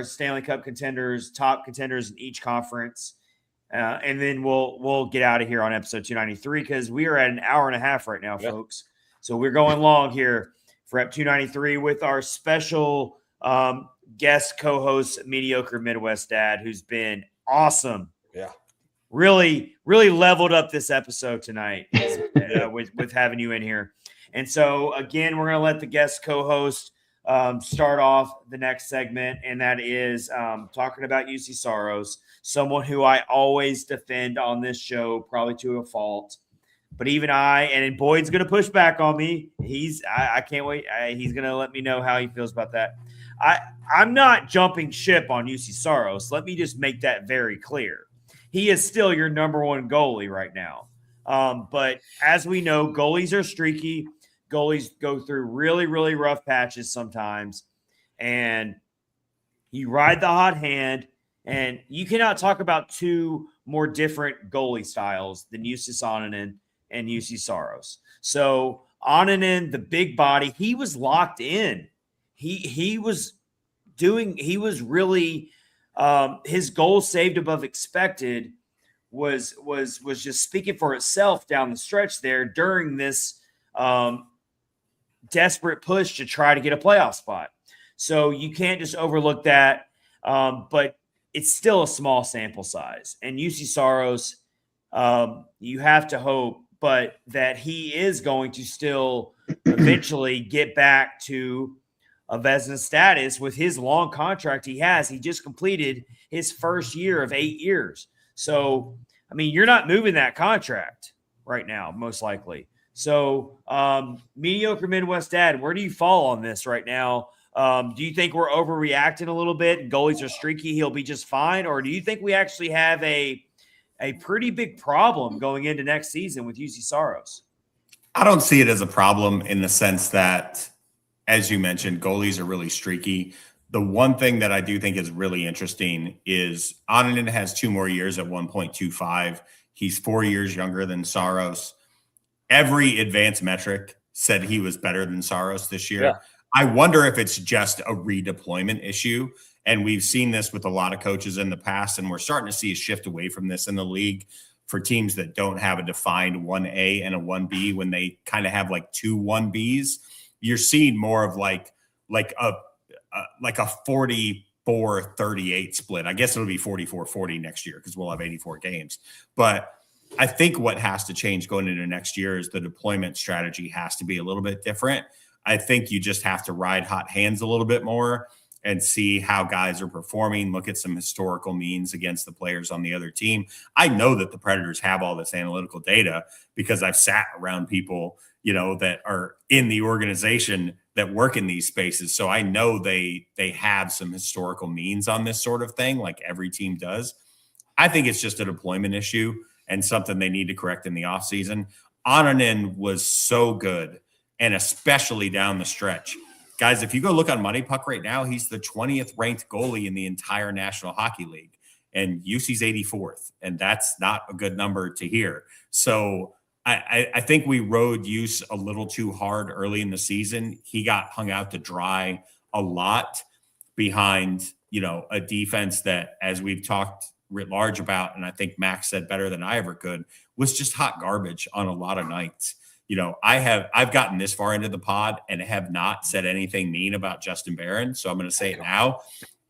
Stanley Cup contenders, top contenders in each conference. And then we'll get out of here on episode 293 because we are at an hour and a half right now, folks. So we're going long here for ep 293 with our special guest co-host, Mediocre Midwest Dad, who's been awesome. Yeah. Really, really leveled up this episode tonight with having you in here. And so, again, we're going to let the guest co-host start off the next segment, and that is talking about UC Saros, someone who I always defend on this show, probably to a fault. But even and Boyd's going to push back on me. I can't wait. He's going to let me know how he feels about that. I'm not jumping ship on UC Saros. Let me just make that very clear. He is still your number one goalie right now. But as we know, goalies are streaky. Goalies go through really, really rough patches sometimes. And you ride the hot hand. And you cannot talk about two more different goalie styles than Justus Annunen and UC Saros. So Annunen, the big body, he was locked in. He was really his goal saved above expected was just speaking for itself down the stretch there during this desperate push to try to get a playoff spot. So you can't just overlook that. But it's still a small sample size. And UC Saros, you have to hope, but that he is going to still eventually get back to a Vezina status with his long contract he has. He just completed his first year of 8 years. So, I mean, you're not moving that contract right now, most likely. So, Mediocre Midwest Dad, where do you fall on this right now? Do you think we're overreacting a little bit and goalies are streaky, he'll be just fine? Or do you think we actually have a pretty big problem going into next season with UC Saros? I don't see it as a problem in the sense that, as you mentioned, goalies are really streaky. The one thing that I do think is really interesting is Annunen has 2 more years at 1.25. He's 4 years younger than Saros. Every advanced metric said he was better than Saros this year. Yeah. I wonder if it's just a redeployment issue. And we've seen this with a lot of coaches in the past, and we're starting to see a shift away from this in the league for teams that don't have a defined 1A and a 1B. When they kind of have like 2 1Bs, you're seeing more of like a 44-38 split. I guess it'll be 44-40 next year because we'll have 84 games. But I think what has to change going into next year is the deployment strategy has to be a little bit different. I think you just have to ride hot hands a little bit more and see how guys are performing, look at some historical means against the players on the other team. I know that the Predators have all this analytical data because I've sat around people, that are in the organization that work in these spaces. So I know they have some historical means on this sort of thing, like every team does. I think it's just a deployment issue and something they need to correct in the offseason. Annunen was so good, and especially down the stretch. Guys, if you go look on Money Puck right now, he's the 20th ranked goalie in the entire National Hockey League, and UC's 84th, and that's not a good number to hear. So I think we rode UC a little too hard early in the season. He got hung out to dry a lot behind, a defense that, as we've talked writ large about, and I think Max said better than I ever could, was just hot garbage on a lot of nights. I've gotten this far into the pod and have not said anything mean about Justin Barron. So I'm going to say it now.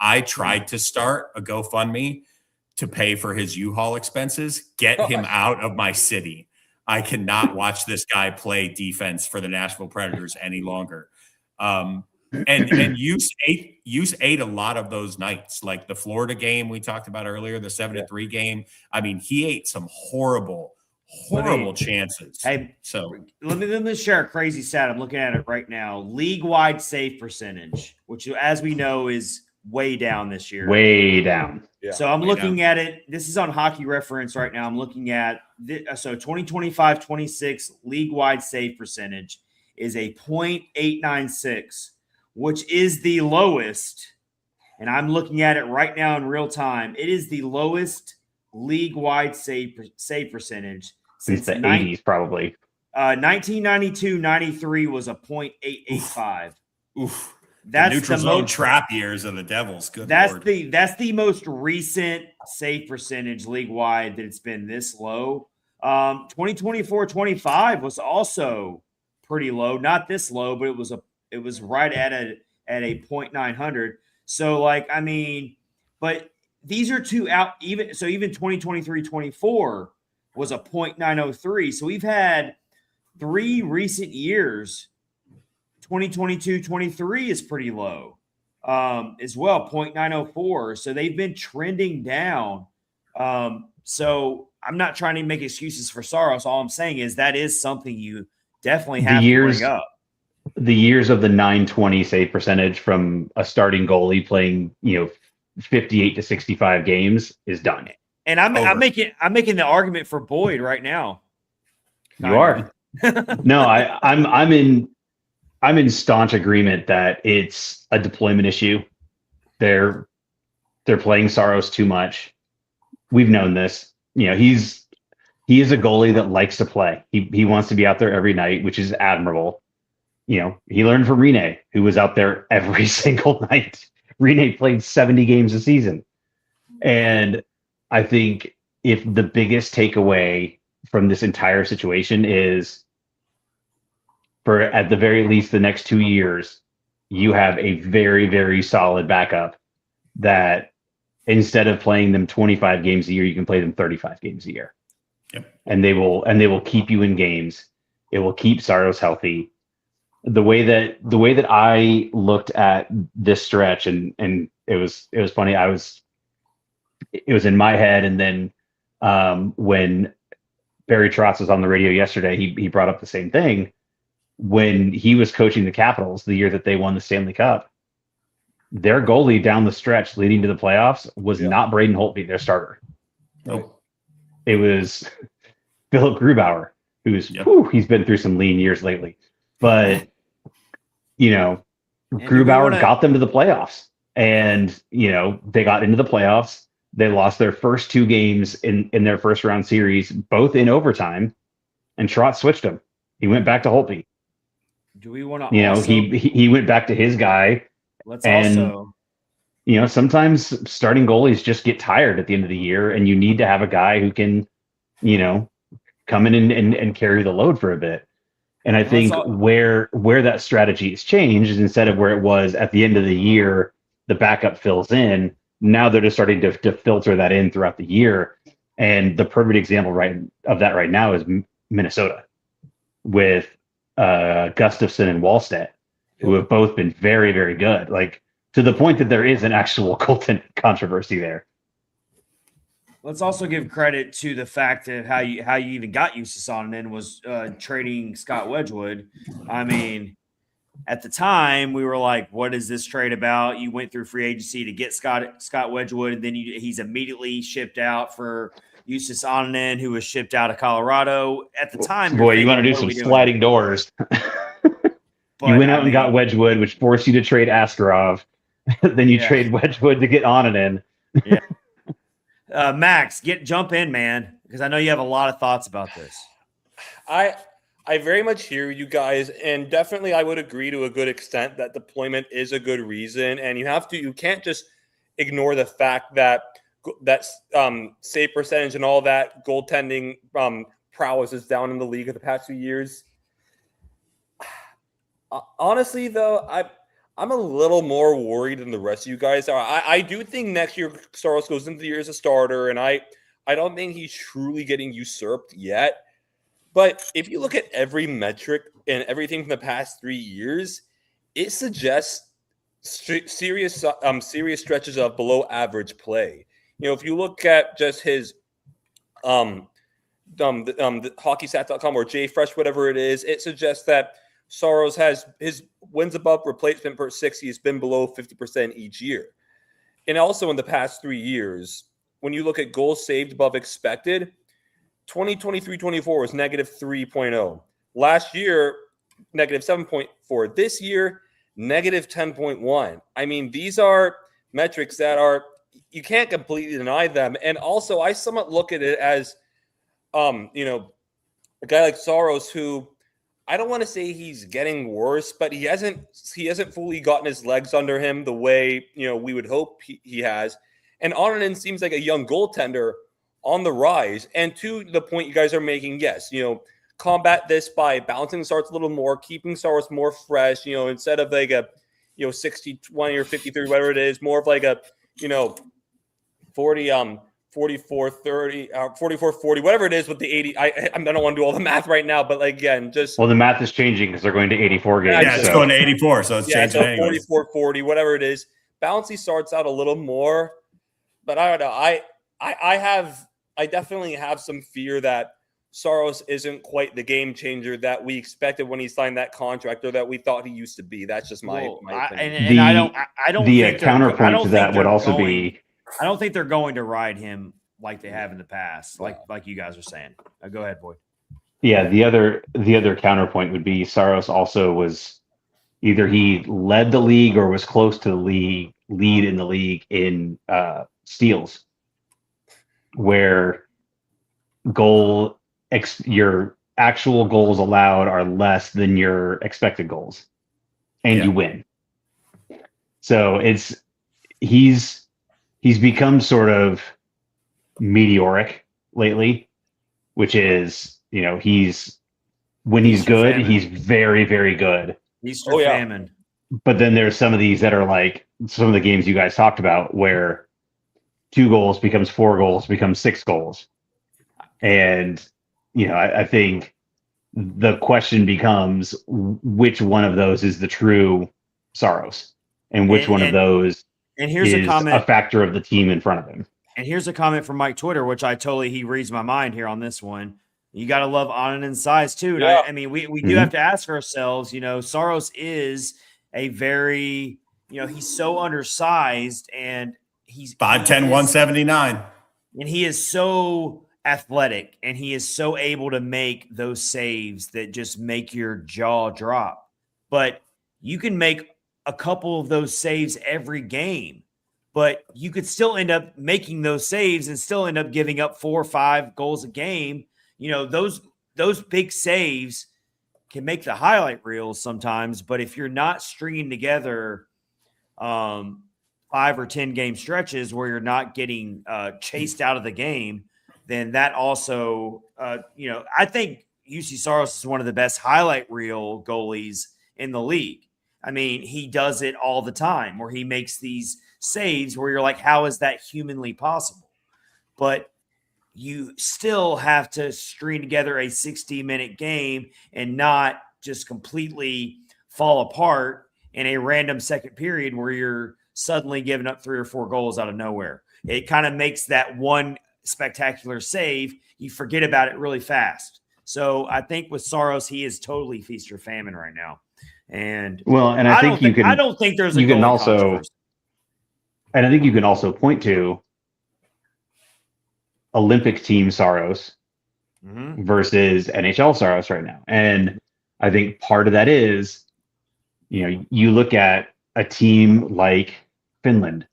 I tried to start a GoFundMe to pay for his U-Haul expenses. Get him out of my city. I cannot watch this guy play defense for the Nashville Predators any longer. And use ate a lot of those nights, like the Florida game we talked about earlier, the 7-3 game. I mean, he ate some horrible chances. Hey, so let me share a crazy stat. I'm looking at it right now. League-wide save percentage, which, as we know, is way down this year. Way down. Yeah, so I'm looking at it. This is on Hockey Reference right now. I'm looking at so 2025-26 league-wide save percentage is a .896, which is the lowest. And I'm looking at it right now in real time. It is the lowest league-wide save percentage since the 80s, probably. 1992-93 was a .885. Oof. That's the neutral zone trap years of the Devils. Good Lord. That's the most recent save percentage league-wide that it's been this low. 2024-25 was also pretty low. Not this low, but it was right at a .900. So, like, I mean, but these are two out even 2023-24 was a .903. So we've had 3 recent years. 2022-23 is pretty low as well, .904. So they've been trending down. So I'm not trying to make excuses for Saros. All I'm saying is that is something you definitely have to bring up. The years of the 920 save percentage from a starting goalie playing, 58 to 65 games is done. And I'm making the argument for Boyd right now. You are. No, I'm in staunch agreement that it's a deployment issue. They're playing Saros too much. We've known this. He is a goalie that likes to play. He wants to be out there every night, which is admirable. He learned from Rene, who was out there every single night. Rene played 70 games a season. And I think if the biggest takeaway from this entire situation is, for at the very least the next 2 years, you have a very, very solid backup that instead of playing them 25 games a year, you can play them 35 games a year. Yep. And they will keep you in games. It will keep Saros healthy. The way that I looked at this stretch, and it was funny. It was in my head, and then when Barry Trotz was on the radio yesterday, he brought up the same thing. When he was coaching the Capitals the year that they won the Stanley Cup, their goalie down the stretch leading to the playoffs was not Braden Holtby, their starter. Nope. It was Philip Grubauer, who's he's been through some lean years lately. But, Grubauer got them to the playoffs. And, they got into the playoffs. They lost their first 2 games in their first round series, both in overtime, and Trotz switched them. He went back to Holtby. Do we want to he went back to his guy. Sometimes starting goalies just get tired at the end of the year, and you need to have a guy who can, come in and carry the load for a bit. And I think where that strategy has changed is instead of where it was at the end of the year, the backup fills in. Now they're just starting to filter that in throughout the year. And the perfect example of that right now is Minnesota with Gustafsson and Wallstedt, who have both been very, very good. Like, to the point that there is an actual goaltending controversy there. Let's also give credit to the fact that how you even got Justus Sonnen was trading Scott Wedgwood. I mean, at the time we were like, "What is this trade about?" You went through free agency to get Scott Wedgwood, and then he's immediately shipped out for Justus Sonnen, who was shipped out of Colorado. At the time, boy, you want to do some sliding doors. You went out and got Wedgwood, which forced you to trade Askarov. Then you trade Wedgwood to get Onanen. Yeah. Max, jump in, man, because I know you have a lot of thoughts about this. I very much hear you guys, and definitely I would agree to a good extent that deployment is a good reason, and you can't just ignore the fact that save percentage and all that goaltending prowess is down in the league in the past few years. Honestly, though, I'm a little more worried than the rest of you guys are. I do think next year Saros goes into the year as a starter, and I don't think he's truly getting usurped yet. But if you look at every metric and everything from the past 3 years, it suggests serious stretches of below average play. If you look at just his the hockeystats.com or JFresh, whatever it is, it suggests that Saros has his wins above replacement per 60 has been below 50% each year. And also in the past 3 years, when you look at goals saved above expected, 2023-24 was negative 3.0. Last year, negative 7.4. This year, negative 10.1. I mean, these are metrics that are, you can't completely deny them. And also, I somewhat look at it as, a guy like Saros who, I don't want to say he's getting worse, but he hasn't fully gotten his legs under him the way, we would hope he has. And Onanen seems like a young goaltender on the rise. And to the point you guys are making, yes, combat this by balancing starts a little more, keeping Saros more fresh, instead of like a, 60-20 or 50-30, whatever it is, more of like a, 40, 44-30, 44-40, whatever it is with the 80. I don't want to do all the math right now, but again, just. Well, the math is changing because they're going to 84 games. Yeah, it's going to 84, so it's changing. So 44-40, whatever it is. Balancing starts out a little more, but I don't know. I definitely have some fear that Saros isn't quite the game changer that we expected when he signed that contract or that we thought he used to be. That's just my opinion. I don't the think counterpoint to that would also be. I don't think they're going to ride him like they have in the past, like you guys are saying. Go ahead, Boyd. Yeah, the other counterpoint would be Saros also was either he led the league or was close to the lead in the league in steals, where your actual goals allowed are less than your expected goals, and you win. So he's become sort of meteoric lately, which is, when he's good, he's very, very good. Easter famine. But then there's some of these that are like some of the games you guys talked about where 2 goals becomes 4 goals, becomes 6 goals. And, I think the question becomes which one of those is the true Saros and which one of those and here's is a comment, a factor of the team in front of him. And here's a comment from Mike Twitter, which he reads my mind here on this one. You got to love Onanen's size too. Yeah. I mean, we do have to ask ourselves, Saros is a very, he's so undersized and he's 5'10", 179. And he is so athletic and he is so able to make those saves that just make your jaw drop. But you can make a couple of those saves every game, but you could still end up making those saves and still end up giving up 4 or 5 goals a game. Those big saves can make the highlight reels sometimes, but if you're not stringing together 5 or 10 game stretches where you're not getting chased out of the game, then that also, I think UC Saros is one of the best highlight reel goalies in the league. I mean, he does it all the time where he makes these saves where you're like, how is that humanly possible? But you still have to string together a 60-minute game and not just completely fall apart in a random second period where you're suddenly giving up 3 or 4 goals out of nowhere. It kind of makes that one spectacular save, you forget about it really fast. So I think with Saros, he is totally feast or famine right now. And I don't think there's a you can goal also, controversy. and I think you can also point to Olympic team Saros versus NHL Saros right now. And I think part of that is, you look at a team like Finland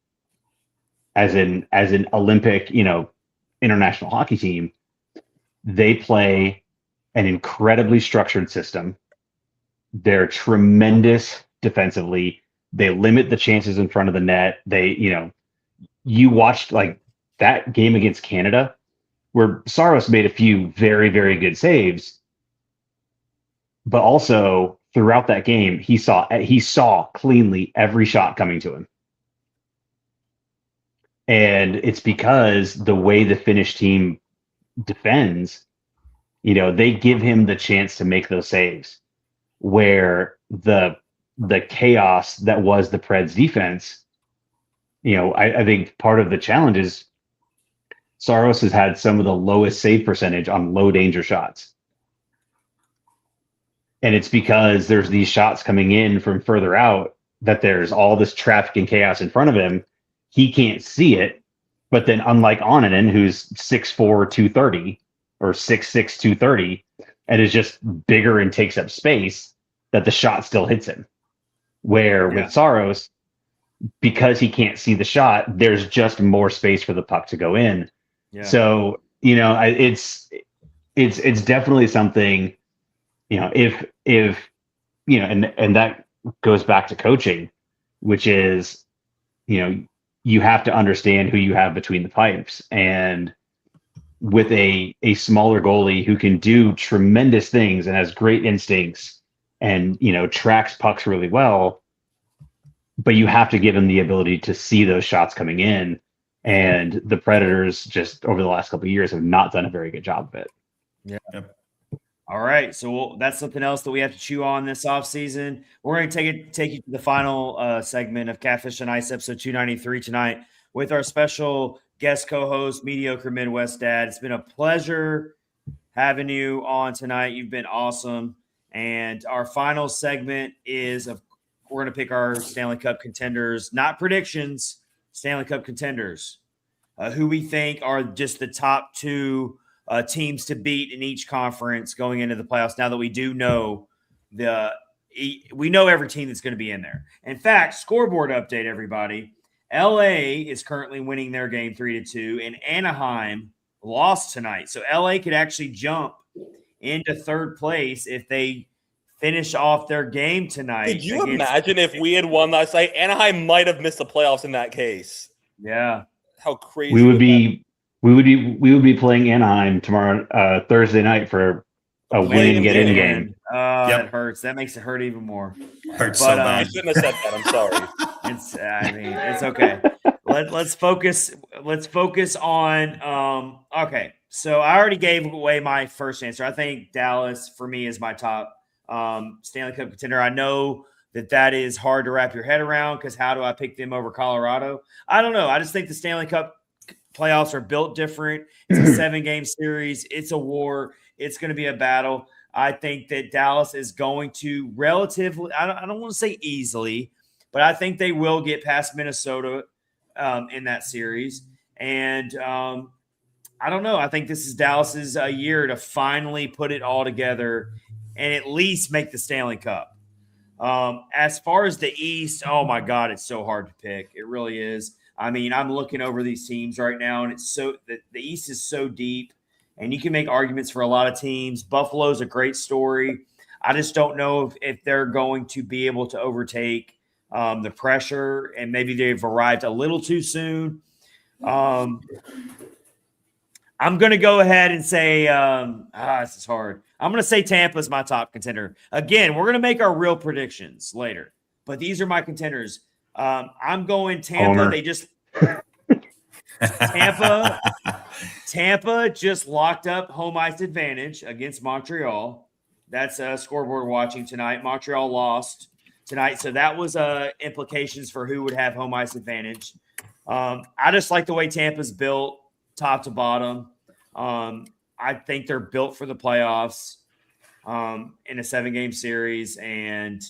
as an Olympic, international hockey team. They play an incredibly structured system. They're tremendous defensively. They limit the chances in front of the net. You watched like that game against Canada where Saros made a few very, very good saves, but also throughout that game, he saw cleanly every shot coming to him. And it's because the way the Finnish team defends, they give him the chance to make those saves, where the chaos that was the Preds defense, I think part of the challenge is Saros has had some of the lowest save percentage on low danger shots. And it's because there's these shots coming in from further out that there's all this traffic and chaos in front of him. He can't see it. But then unlike Oninen, who's 6'4", 230 or 6'6", 230, and is just bigger and takes up space, that the shot still hits him. Where with Saros, because he can't see the shot, there's just more space for the puck to go in. Yeah. So, it's definitely something, if and that goes back to coaching, which is, you have to understand who you have between the pipes. And with a smaller goalie who can do tremendous things and has great instincts and, tracks pucks really well, but you have to give him the ability to see those shots coming in. And the Predators just over the last couple of years have not done a very good job of it. Yeah. Yep. All right. So that's something else that we have to chew on this offseason. We're going to take you to the final segment of Catfish and Ice, episode 293 tonight with our special guest co-host, Mediocre Midwest Dad. It's been a pleasure having you on tonight. You've been awesome. And our final segment is we're going to pick our Stanley Cup contenders, not predictions, Stanley Cup contenders, who we think are just the top two teams to beat in each conference going into the playoffs. Now that we do know we know every team that's going to be in there. In fact, scoreboard update, everybody. LA is currently winning their game 3-2, and Anaheim lost tonight. So LA could actually jump into third place if they finish off their game tonight. Could you imagine if we had won last night? Anaheim might have missed the playoffs in that case. Yeah. How crazy we would be playing Anaheim tomorrow, Thursday night for a win and get in game. That hurts. That makes it hurt even more. Hurts so bad. I shouldn't have said that. I'm sorry. It's okay. Let's focus. Let's focus on. Okay, so I already gave away my first answer. I think Dallas for me is my top Stanley Cup contender. I know that is hard to wrap your head around because how do I pick them over Colorado? I don't know. I just think the Stanley Cup playoffs are built different. It's a 7-game series. It's a war. It's going to be a battle. I think that Dallas is going to relatively, I don't want to say easily, but I think they will get past Minnesota in that series. And I don't know. I think this is Dallas's year to finally put it all together and at least make the Stanley Cup. As far as the East, oh my God, it's so hard to pick. It really is. I mean, I'm looking over these teams right now, and it's so the East is so deep, and you can make arguments for a lot of teams. Buffalo's a great story. I just don't know if they're going to be able to overtake the pressure, and maybe they've arrived a little too soon. I'm going to go ahead and say this is hard. I'm going to say Tampa's my top contender. Again, we're going to make our real predictions later, but these are my contenders. I'm going Tampa. Homer. They just Tampa just locked up home ice advantage against Montreal. That's scoreboard watching tonight. Montreal lost tonight, so that was implications for who would have home ice advantage. I just like the way Tampa's built, top to bottom. I think they're built for the playoffs. In a 7-game series and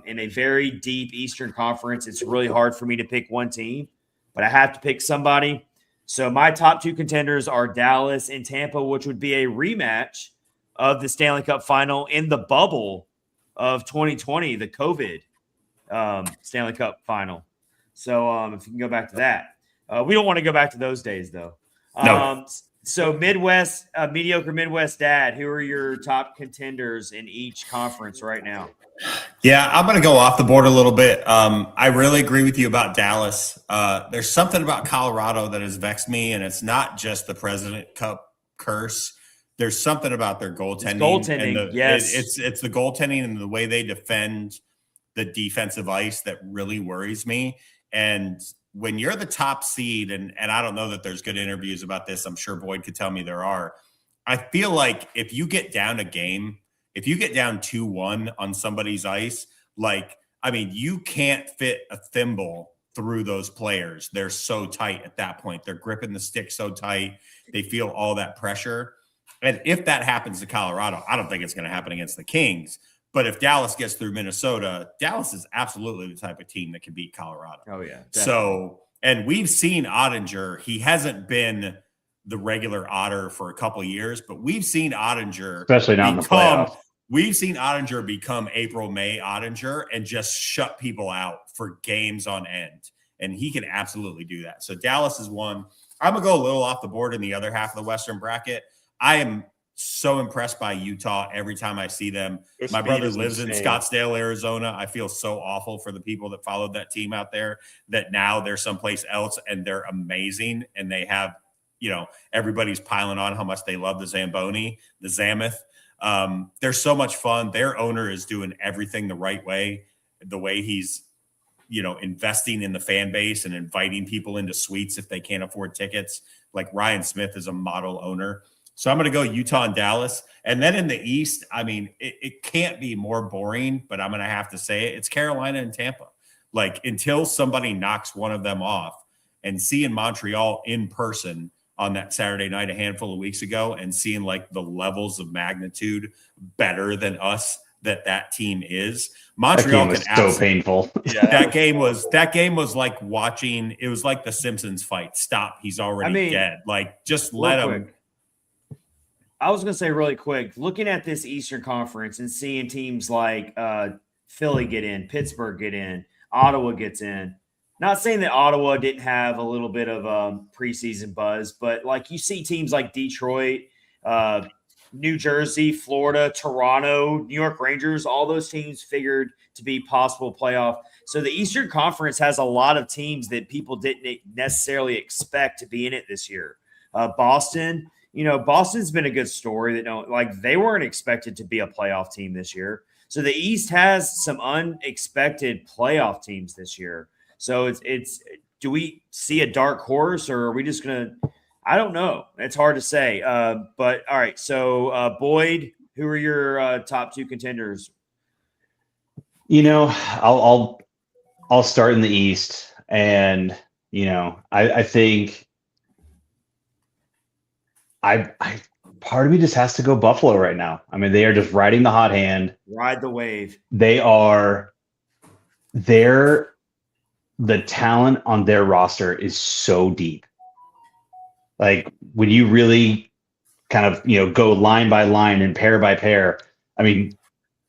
in a very deep Eastern Conference. It's really hard for me to pick one team, but I have to pick somebody. So my top two contenders are Dallas and Tampa, which would be a rematch of the Stanley Cup final in the bubble of 2020, the COVID Stanley Cup final. So if you can go back to that. We don't want to go back to those days, though. No. So Midwest, mediocre Midwest Dad, who are your top contenders in each conference right now? Yeah, I'm going to go off the board a little bit. I really agree with you about Dallas. There's something about Colorado that has vexed me, and it's not just the President Cup curse. there's something about their goaltending. Goaltending, yes. It's the goaltending and the way they defend the defensive ice that really worries me. And when you're the top seed, and I don't know that there's good interviews about this, I'm sure Boyd could tell me there are. I feel like if you get down a game, if you get down 2-1 on somebody's ice, like, I mean, you can't fit a thimble through those players. They're so tight at that point. They're gripping the stick so tight. They feel all that pressure. And if that happens to Colorado, I don't think it's going to happen against the Kings. But if Dallas gets through Minnesota, Dallas is absolutely the type of team that can beat Colorado. Oh, yeah. Definitely. So, and we've seen Ottinger. He hasn't been the regular Otter for a couple of years, but we've seen Ottinger. Especially not in the playoffs. We've seen Ottinger become April, May Ottinger and just shut people out for games on end. And he can absolutely do that. So Dallas is one. I'm going to go a little off the board in the other half of the Western bracket. I am so impressed by Utah every time I see them. My brother lives in Scottsdale, Arizona. I feel so awful for the people that followed that team out there, that now they're someplace else and they're amazing. And they have, you know, everybody's piling on how much they love the Zamboni, the Zamoth. They're so much fun. Their owner is doing everything the right way, the way he's, you know, investing in the fan base and inviting people into suites if they can't afford tickets. Like Ryan Smith is a model owner. So I'm going to go Utah and Dallas. And then in the East, I mean, it can't be more boring, but I'm going to have to say it. It's Carolina and Tampa. Like, until somebody knocks one of them off, and seeing Montreal in person on that Saturday night a handful of weeks ago and seeing like the levels of magnitude better than us that team is. Montreal was so painful. Yeah, that game was like watching. It was like the Simpsons fight. Stop. He's already dead. Like, just let him. I was going to say really quick, looking at this Eastern Conference and seeing teams like Philly get in, Pittsburgh get in, Ottawa gets in. Not saying that Ottawa didn't have a little bit of preseason buzz, but like you see teams like Detroit, New Jersey, Florida, Toronto, New York Rangers, all those teams figured to be possible playoff. So the Eastern Conference has a lot of teams that people didn't necessarily expect to be in it this year. Boston, you know, Boston's been a good story that they weren't expected to be a playoff team this year. So the East has some unexpected playoff teams this year. So it's do we see a dark horse, or are we just going to – I don't know. It's hard to say. But, all right, so Boyd, who are your top two contenders? You know, I'll start in the East, and, you know, I think part of me just has to go Buffalo right now. I mean, they are just riding the hot hand. Ride the wave. The talent on their roster is so deep. Like, when you really kind of, you know, go line by line and pair by pair, I mean,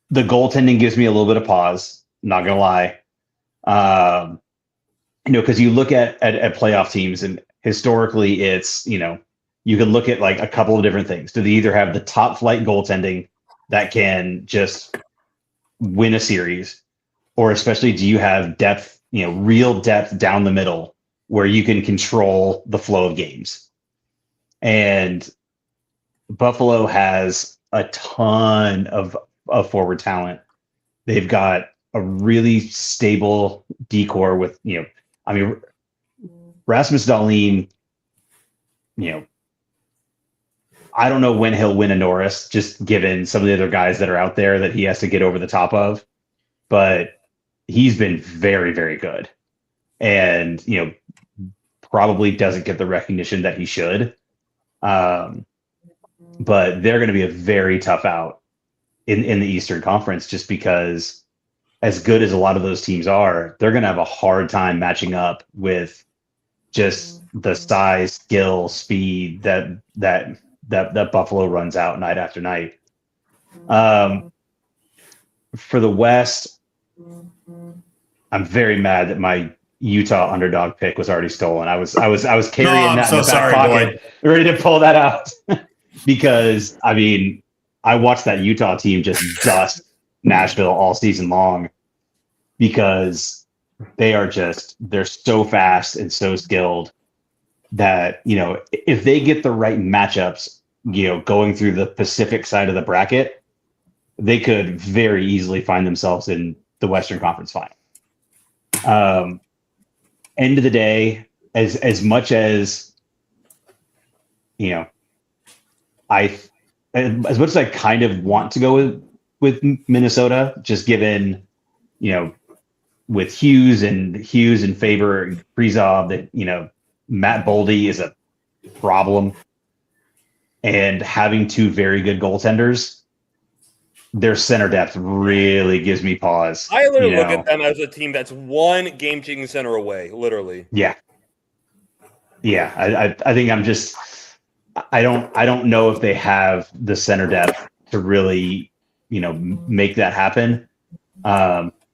the goaltending gives me a little bit of pause, not going to lie. You know, because you look at playoff teams, and historically it's, you know, you can look at like a couple of different things. Do they either have the top flight goaltending that can just win a series, or especially do you have depth, you know, real depth down the middle where you can control the flow of games? And Buffalo has a ton of forward talent. They've got a really stable decor with, you know, I mean, Rasmus Dahlin, you know, I don't know when he'll win a Norris, just given some of the other guys that are out there that he has to get over the top of. But he's been very, very good, and, you know, probably doesn't get the recognition that he should. But they're going to be a very tough out in the Eastern Conference, just because, as good as a lot of those teams are, they're going to have a hard time matching up with just the size, skill, speed that Buffalo runs out night after night. For the West, I'm very mad that my Utah underdog pick was already stolen. I was carrying that in the back pocket, ready to pull that out because, I mean, I watched that Utah team just dust Nashville all season long, because they're so fast and so skilled that, you know, if they get the right matchups going through the Pacific side of the bracket, they could very easily find themselves in the Western Conference final. End of the day, as much as as much as I kind of want to go with Minnesota, just given with Hughes and Faber and Kaprizov, that Matt Boldy is a problem, and having two very good goaltenders, their center depth really gives me pause. I literally look at them as a team that's one game-changing center away, literally. Yeah. I think I don't know if they have the center depth to really, make that happen.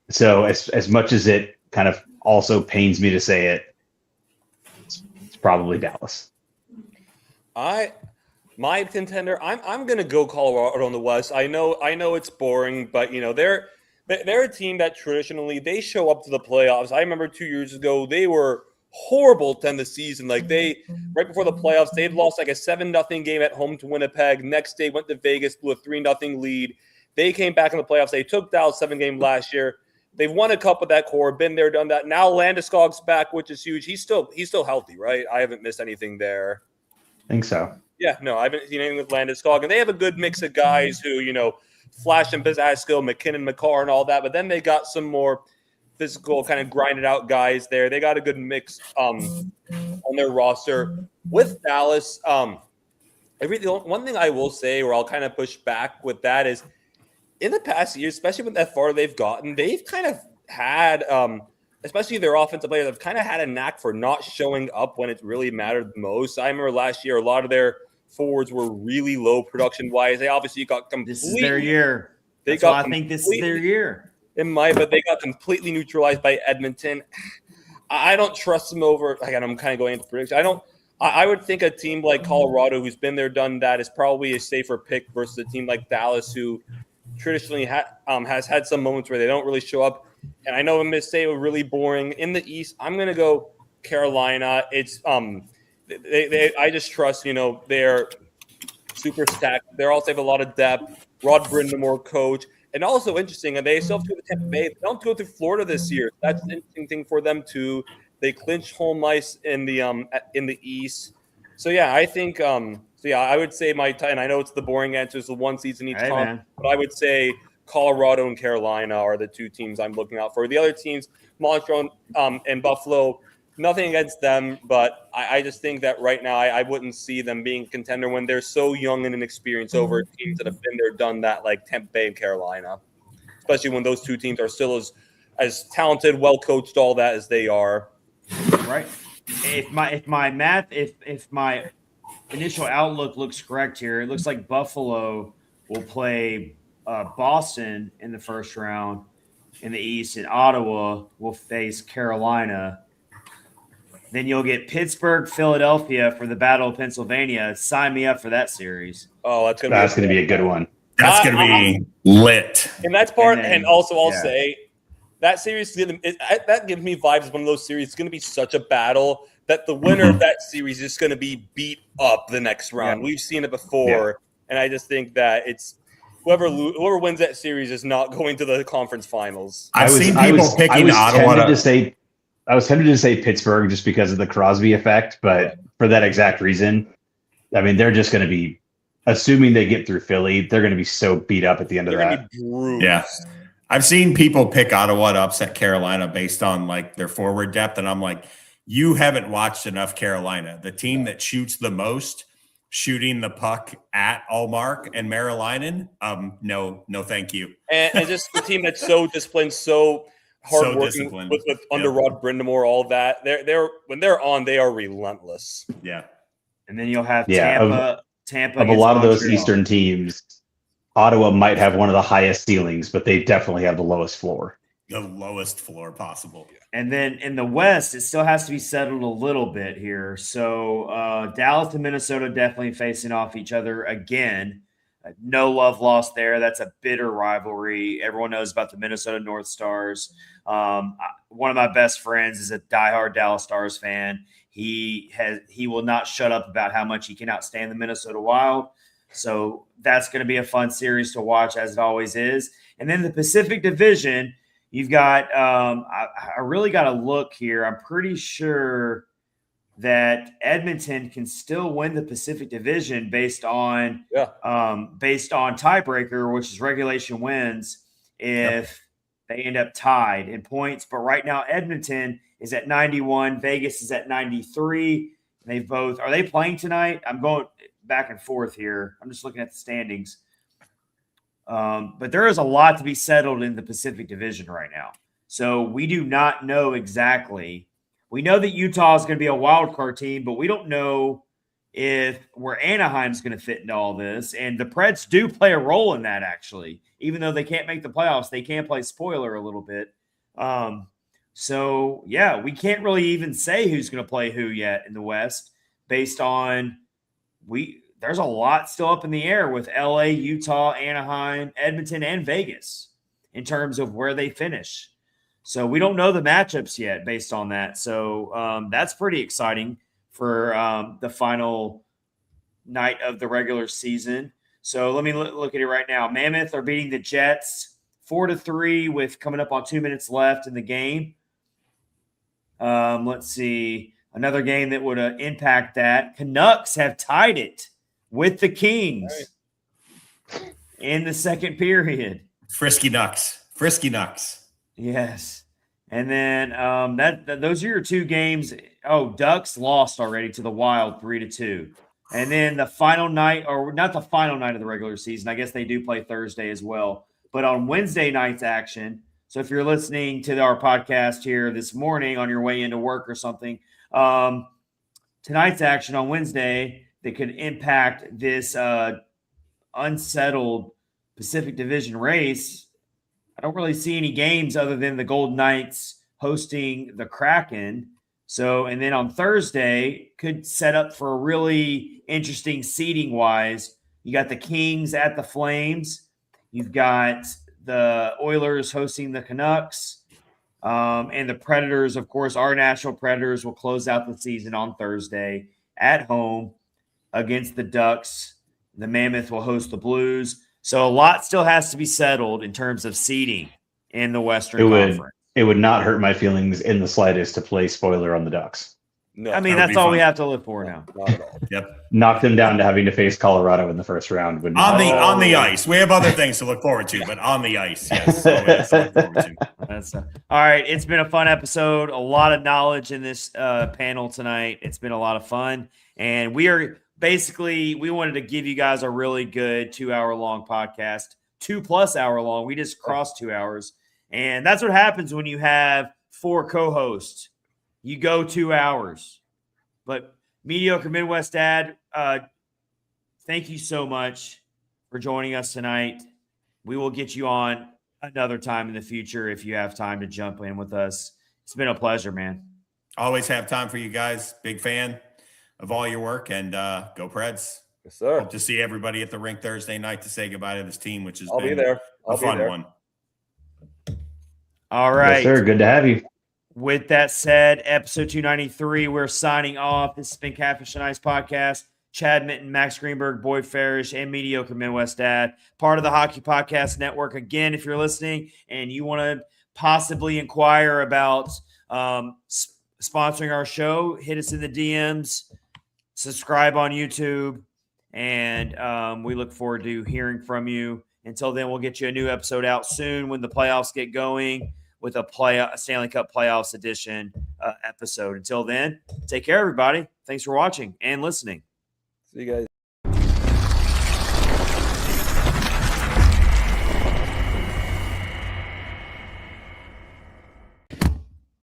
So as much as it kind of also pains me to say it, it's probably Dallas. My contender, I'm gonna go Colorado on the West. I know it's boring, but they're a team that traditionally they show up to the playoffs. I remember 2 years ago they were horrible to end the season. Like they right before the playoffs, they'd lost like a 7-0 game at home to Winnipeg. Next day went to Vegas, blew a 3-0 lead. They came back in the playoffs. They took Dallas 7 game last year. They've won a cup with that core, been there, done that. Now Landeskog's back, which is huge. He's still healthy, right? I haven't missed anything there. I think so. Yeah, no, I haven't seen anything with Landeskog. And they have a good mix of guys who, flash and pizzazz skill, McKinnon, McCarr, and all that. But then they got some more physical, kind of grinded out guys there. They got a good mix on their roster. With Dallas, one thing I will say where I'll kind of push back with that is in the past years, especially with that far they've gotten, they've kind of had especially their offensive players have kind of had a knack for not showing up when it really mattered the most. I remember last year, a lot of their forwards were really low production-wise. They obviously got completely – This is their year. I think this is their year. But they got completely neutralized by Edmonton. I don't trust them over – again, I'm kind of going into prediction. I would think a team like Colorado, who's been there, done that, is probably a safer pick versus a team like Dallas, who traditionally has had some moments where they don't really show up. And I know I'm going to say we're really boring. In the East, I'm going to go Carolina. It's I just trust, they're super stacked. They also have a lot of depth. Rod Brindamore coach. And also interesting, and they still have to go to Tampa Bay. They don't go to Florida this year. That's an interesting thing for them too. They clinched home ice in the East. So yeah, I think I would say and I know it's the boring answer, it's the one season each time, but I would say Colorado and Carolina are the two teams I'm looking out for. The other teams, Montreal and Buffalo, nothing against them, but I just think that right now I wouldn't see them being a contender when they're so young and inexperienced over teams that have been there, done that, like Tampa Bay and Carolina, especially when those two teams are still as talented, well-coached, all that as they are. Right. If my initial outlook looks correct here, it looks like Buffalo will play Boston in the first round in the East, and Ottawa will face Carolina. Then you'll get Pittsburgh, Philadelphia for the Battle of Pennsylvania. Sign me up for that series. Oh, that's going to be a good one. That's going to be lit. And that's part. And also, I'll say that series that gives me vibes. One of those series. It's going to be such a battle that the winner of that series is going to be beat up the next round. Yeah. We've seen it before, and I just think that it's whoever wins that series is not going to the conference finals. I've seen people picking Ottawa. I was tempted to say Pittsburgh just because of the Crosby effect, but for that exact reason, I mean, they're just going to be, assuming they get through Philly, they're going to be so beat up at the end of that. Yeah. I've seen people pick Ottawa to upset Carolina based on like their forward depth. And I'm like, you haven't watched enough Carolina. The team that shoots the most, shooting the puck at Allmark and Marilainen. No, thank you. And just the team that's so disciplined, so hardworking with under Rod Brindamore, all that. They're when they're on, they are relentless. Yeah. And then you'll have Tampa. Of a lot of those Eastern teams, Ottawa might have one of the highest ceilings, but they definitely have the lowest floor. The lowest floor possible. And then in the West, it still has to be settled a little bit here. So Dallas and Minnesota definitely facing off each other again. No love lost there. That's a bitter rivalry. Everyone knows about the Minnesota North Stars. One of my best friends is a diehard Dallas Stars fan. He will not shut up about how much he cannot stand the Minnesota Wild. So that's going to be a fun series to watch, as it always is. And then the Pacific Division, you've got I really got to look here. I'm pretty sure that Edmonton can still win the Pacific Division based on tiebreaker, which is regulation wins, if they end up tied in points. But right now, Edmonton is at 91, Vegas is at 93. They both are they playing tonight? I'm going back and forth here. I'm just looking at the standings. But there is a lot to be settled in the Pacific Division right now. So we do not know exactly. We know that Utah is going to be a wild card team, but we don't know where Anaheim's going to fit into all this. And the Preds do play a role in that, actually. Even though they can't make the playoffs, they can play spoiler a little bit. So, yeah, we can't really even say who's going to play who yet in the West based on there's a lot still up in the air with LA, Utah, Anaheim, Edmonton, and Vegas in terms of where they finish. So we don't know the matchups yet based on that. So that's pretty exciting for the final night of the regular season. So let me look at it right now. Mammoth are beating the Jets 4-3 with coming up on 2 minutes left in the game. Let's see. Another game that would impact that. Canucks have tied it with the Kings in the second period. Frisky Nucks. Yes. And then those are your two games. Oh, Ducks lost already to the Wild 3-2. And then the final night, or not the final night of the regular season. I guess they do play Thursday as well. But on Wednesday night's action, so if you're listening to our podcast here this morning on your way into work or something, tonight's action on Wednesday that could impact this unsettled Pacific Division race. I don't really see any games other than the Golden Knights hosting the Kraken. So, and then on Thursday could set up for a really interesting seeding wise. You got the Kings at the Flames. You've got the Oilers hosting the Canucks. And the Predators, of course, our Nashville Predators will close out the season on Thursday at home against the Ducks. The Mammoth will host the Blues. So a lot still has to be settled in terms of seeding in the Western Conference. It would not hurt my feelings in the slightest to play spoiler on the Ducks. No, I mean, that's all we have to live for now. Not at all. Yep. Knock them down to having to face Colorado in the first round. On the ice. We have other things to look forward to, but on the ice, yes. All right. It's been a fun episode. A lot of knowledge in this panel tonight. It's been a lot of fun. And we wanted to give you guys a really good 2-hour-long podcast, 2+ hour long. We just crossed 2 hours. And that's what happens when you have 4 co-hosts. You go 2 hours. But Mediocre Midwest Dad, thank you so much for joining us tonight. We will get you on another time in the future if you have time to jump in with us. It's been a pleasure, man. Always have time for you guys. Big fan of all your work, and go Preds. Yes, sir. Hope to see everybody at the rink Thursday night to say goodbye to this team, which has I'll be there. a fun one. All right. Yes, sir. Good to have you. With that said, episode 293, we're signing off. This has been Catfish and Ice Podcast. Chad Minton, Max Greenberg, Boyd Farrish, and Mediocre Midwest Dad, part of the Hockey Podcast Network. Again, if you're listening and you want to possibly inquire about sponsoring our show, hit us in the DMs, subscribe on YouTube, and we look forward to hearing from you. Until then, we'll get you a new episode out soon when the playoffs get going with a Stanley Cup Playoffs edition episode. Until then, take care, everybody. Thanks for watching and listening. See you guys.